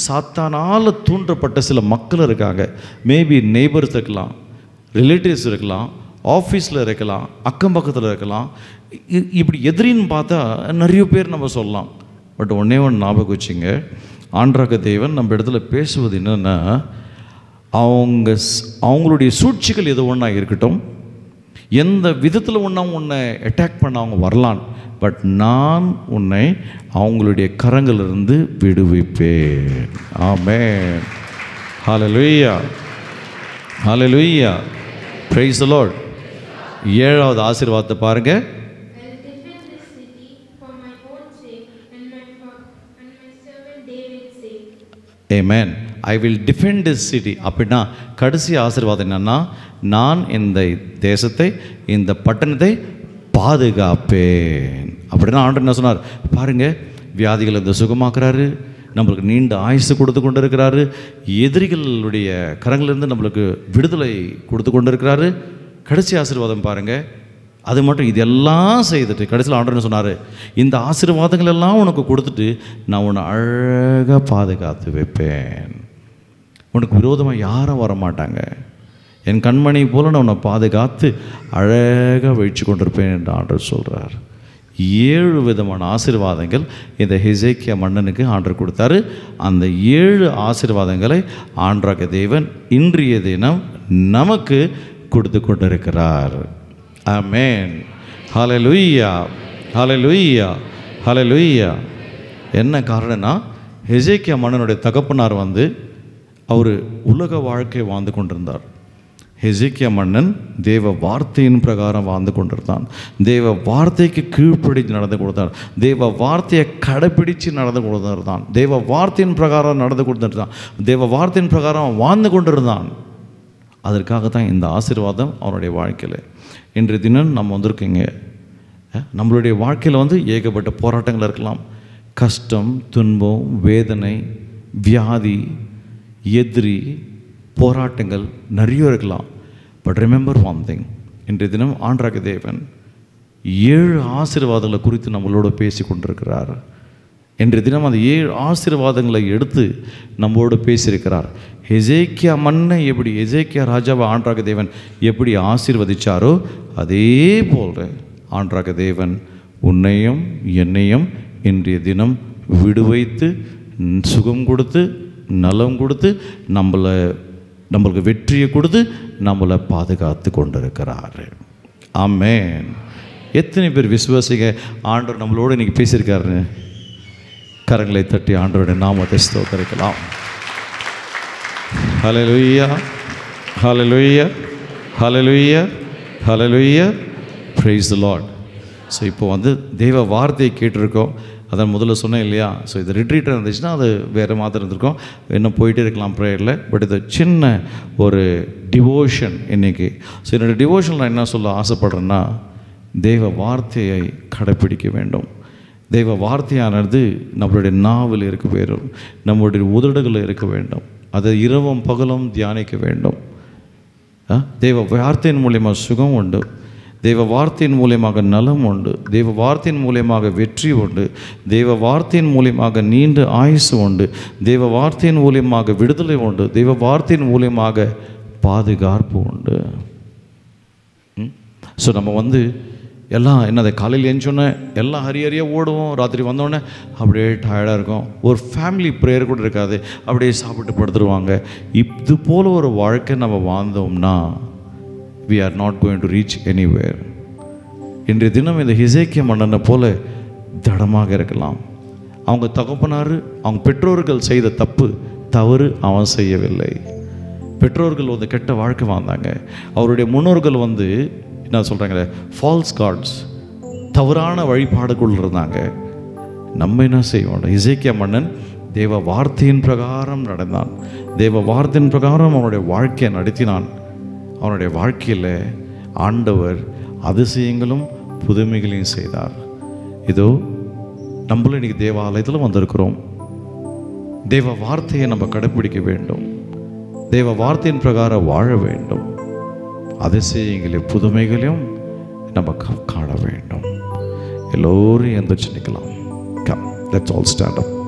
சாத்தானால் தூண்டப்பட்ட சில மக்கள் இருக்காங்க. மேபி நெய்பர்ஸ் இருக்கலாம், ரிலேட்டிவ்ஸ் இருக்கலாம், ஆஃபீஸில் இருக்கலாம், அக்கம் பக்கத்தில் இருக்கலாம். இப்படி எதிரின்னு பார்த்தா நிறைய பேர் நம்ம சொல்லலாம். பட் ஒன்றே ஒன்று ஞாபகம் வச்சுங்க, ஆண்டவராகிய தேவன் நம்ம இடத்துல பேசுவது என்னென்னா, அவங்களுடைய சூழ்ச்சிகள் எது ஒன்றா இருக்கட்டும், எந்த விதத்தில் ஒன்றா உன்னை அட்டாக் பண்ண அவங்க வரலாம், பட் நான் உன்னை அவங்களுடைய கரங்களிலிருந்து விடுவிப்பேன். Amen. Hallelujah. Hallelujah. Praise the Lord. 7வது ஆசீர்வாதத்தை பாருங்க. Amen. I will defend this city. அப்படின்னா கடைசி ஆசீர்வாதம் என்னன்னா, நான் இந்த தேசத்தை, இந்த பட்டணத்தை பாதுகாப்பேன். அப்படின்னா ஆண்டவர் என்ன சொன்னார் பாருங்க, வியாதிகளை சுகமாக்குறாரு, நம்மளுக்கு நீண்ட ஆயுசு கொடுத்து கொண்டு இருக்கிறாரு, எதிரிகளுடைய கரங்களிலிருந்து நம்மளுக்கு விடுதலை கொடுத்து கொண்டு இருக்கிறாரு. கடைசி ஆசீர்வாதம் பாருங்கள், அது மட்டும் இதெல்லாம் செய்துட்டு கடைசியில் ஆண்டவர் என்ன சொன்னார், இந்த ஆசீர்வாதங்கள் எல்லாம் உனக்கு கொடுத்துட்டு நான் உன்னை அழகாக பாதுகாத்து வைப்பேன், உனக்கு விரோதமாக யாரும் வரமாட்டாங்க, என் கண்மணி போல நான் உன்னை பாதுகாத்து அழகாக வச்சு கொண்டிருப்பேன் என்று ஆண்டவர் சொல்கிறார். 7 விதமான ஆசீர்வாதங்கள் இந்த ஹெசேக்கியா மன்னனுக்கு ஆண்டவர் கொடுத்தாரு. அந்த 7 ஆசீர்வாதங்களை ஆண்டவராகிய தேவன் இன்றைய தினம் நமக்கு கொடுத்து கொண்டிருக்கிறார். ஆமென். ஹல்லேலூயா. ஹல்லேலூயா. ஹல்லேலூயா. என்ன காரணம்னா, ஹெசேக்கியா மன்னனுடைய தகப்பனார் அவர் உலக வாழ்க்கை வாழ்ந்து கொண்டிருந்தார். ஹெசேக்கியா மன்னன் தேவ வார்த்தையின் பிரகாரம் வாழ்ந்து கொண்டிருந்தான். தேவ வார்த்தைக்கு கீழ்ப்படித்து நடந்து கொடுத்தார். தேவ வார்த்தையை கடைப்பிடித்து நடந்து கொடுத்திருந்தான். தேவ வார்த்தையின் பிரகாரம் நடந்து கொடுத்துருந்தான். தேவ வார்த்தையின் பிரகாரம் வாழ்ந்து கொண்டிருந்தான். அதற்காகத்தான் இந்த ஆசீர்வாதம் அவனுடைய வாழ்க்கையில். இன்றைய தினம் நம்ம வந்திருக்கீங்க. நம்மளுடைய வாழ்க்கையில் ஏகப்பட்ட போராட்டங்கள் இருக்கலாம். கஷ்டம், துன்பம், வேதனை, வியாதி, எதிரி, போராட்டங்கள் நிறைய இருக்கலாம். பட் ரிமெம்பர் ஒன் திங், இன்றைய தினம் ஆண்டவராகிய தேவன் 7 ஆசீர்வாதங்களை குறித்து நம்மளோட பேசி கொண்டிருக்கிறார். இன்றைய தினம் அந்த 7 ஆசீர்வாதங்களை எடுத்து நம்மளோட பேசியிருக்கிறார். ஹெசேக்கியா மன்னை எப்படி, ஹெசேக்கியா ராஜாவை ஆண்டவராகிய தேவன் எப்படி ஆசீர்வதிச்சாரோ அதே போல் ஆண்டவராகிய தேவன் உன்னையும் என்னையும் இன்றைய தினம் விடுவித்து சுகம் கொடுத்து நலம் கொடுத்து நம்மளுக்கு வெற்றியை கொடுத்து நம்மளை பாதுகாத்து கொண்டிருக்கிறார். ஆமென். எத்தனை பேர் விசுவாசிங்க ஆண்டவர் நம்மளோடு இன்றைக்கி பேசியிருக்காரு? கரங்களை தட்டி ஆண்டவருடைய நாமத்தை ஸ்தோத்திரிக்கலாம். Hallelujah. Hallelujah. Hallelujah. Hallelujah. Praise the Lord. So இப்போ தெய்வ வார்த்தையை கேட்டிருக்கோம். அதான் முதல்ல சொன்னேன் இல்லையா? ஸோ இது ரிட்ரீட்டாக இருந்துச்சுன்னா அது வேறு மாதிரி இருந்திருக்கும், இன்னும் போயிட்டே இருக்கலாம் ப்ரேயரில். பட் இது சின்ன ஒரு டிவோஷன் இன்றைக்கி. ஸோ என்னோடய டிவோஷன் நான் என்ன சொல்ல ஆசைப்படுறேன்னா, தெய்வ வார்த்தையை கடைப்பிடிக்க வேண்டும். தெய்வ வார்த்தையானது நம்மளுடைய நாவில் இருக்க வேண்டும், நம்மளுடைய உதடுகளில் இருக்க வேண்டும். அதை இரவும் பகலும் தியானிக்க வேண்டும். தெய்வ வார்த்தையின் மூலியமாக சுகம் உண்டு, தெய்வ வார்த்தையின் மூலியமாக நலம் உண்டு, தெய்வ வார்த்தையின் மூலியமாக வெற்றி உண்டு, தெய்வ வார்த்தையின் மூலியமாக நீண்ட ஆயுசு உண்டு, தெய்வ வார்த்தையின் மூலியமாக விடுதலை உண்டு, தெய்வ வார்த்தையின் மூலியமாக பாதுகாப்பு உண்டு. ஸோ நம்ம எல்லாம் என்னது, காலையில் எழுந்தோன்னே எல்லாம் ஹரியாக ஓடுவோம், ராத்திரி வந்தோடனே அப்படியே டயர்டாக இருக்கும், ஒரு ஃபேமிலி ப்ரேயர் கூட இருக்காது, அப்படியே சாப்பிட்டு படுத்துருவாங்க. இது போல் ஒரு வாழ்க்கை நம்ம வாழ்ந்தோம்னா we are not going to reach anywhere. இன்றைய தினம் இந்த ஹெசேக்கியா மன்னனை போல தடமாக இருக்கலாம். அவங்க தகப்பனார், அவங்க பெற்றோர்கள் செய்த தவறு அவன் செய்யவில்லை. பெற்றோர்கள் கெட்ட வாழ்க்கை வாழ்ந்தாங்க. அவருடைய முன்னோர்கள் என்ன சொல்கிறாங்களே, ஃபால்ஸ் காட்ஸ், தவறான வழிபாடுக்குள் இருந்தாங்க. நம்ம என்ன செய்வோம்? ஹெசேக்கியா மன்னன் தேவ வார்த்தையின் பிரகாரம் நடந்தான். தேவ வார்த்தையின் பிரகாரம் அவனுடைய வாழ்க்கையை நடத்தினான். அவனுடைய வாழ்க்கையில் ஆண்டவர் அதிசயங்களும் புதுமைகளையும் செய்தார். இதோ நம்மளும் இன்றைக்கி தேவாலயத்தில் வந்திருக்கிறோம். தேவ வார்த்தையை நம்ம கடைப்பிடிக்க வேண்டும். தேவ வார்த்தையின் பிரகாரம் வாழ வேண்டும். அதிசயங்களையும் புதுமைகளையும் நம்ம காண வேண்டும். எல்லோரும் எந்திரிச்சு நிற்கலாம். Come, let's all stand up.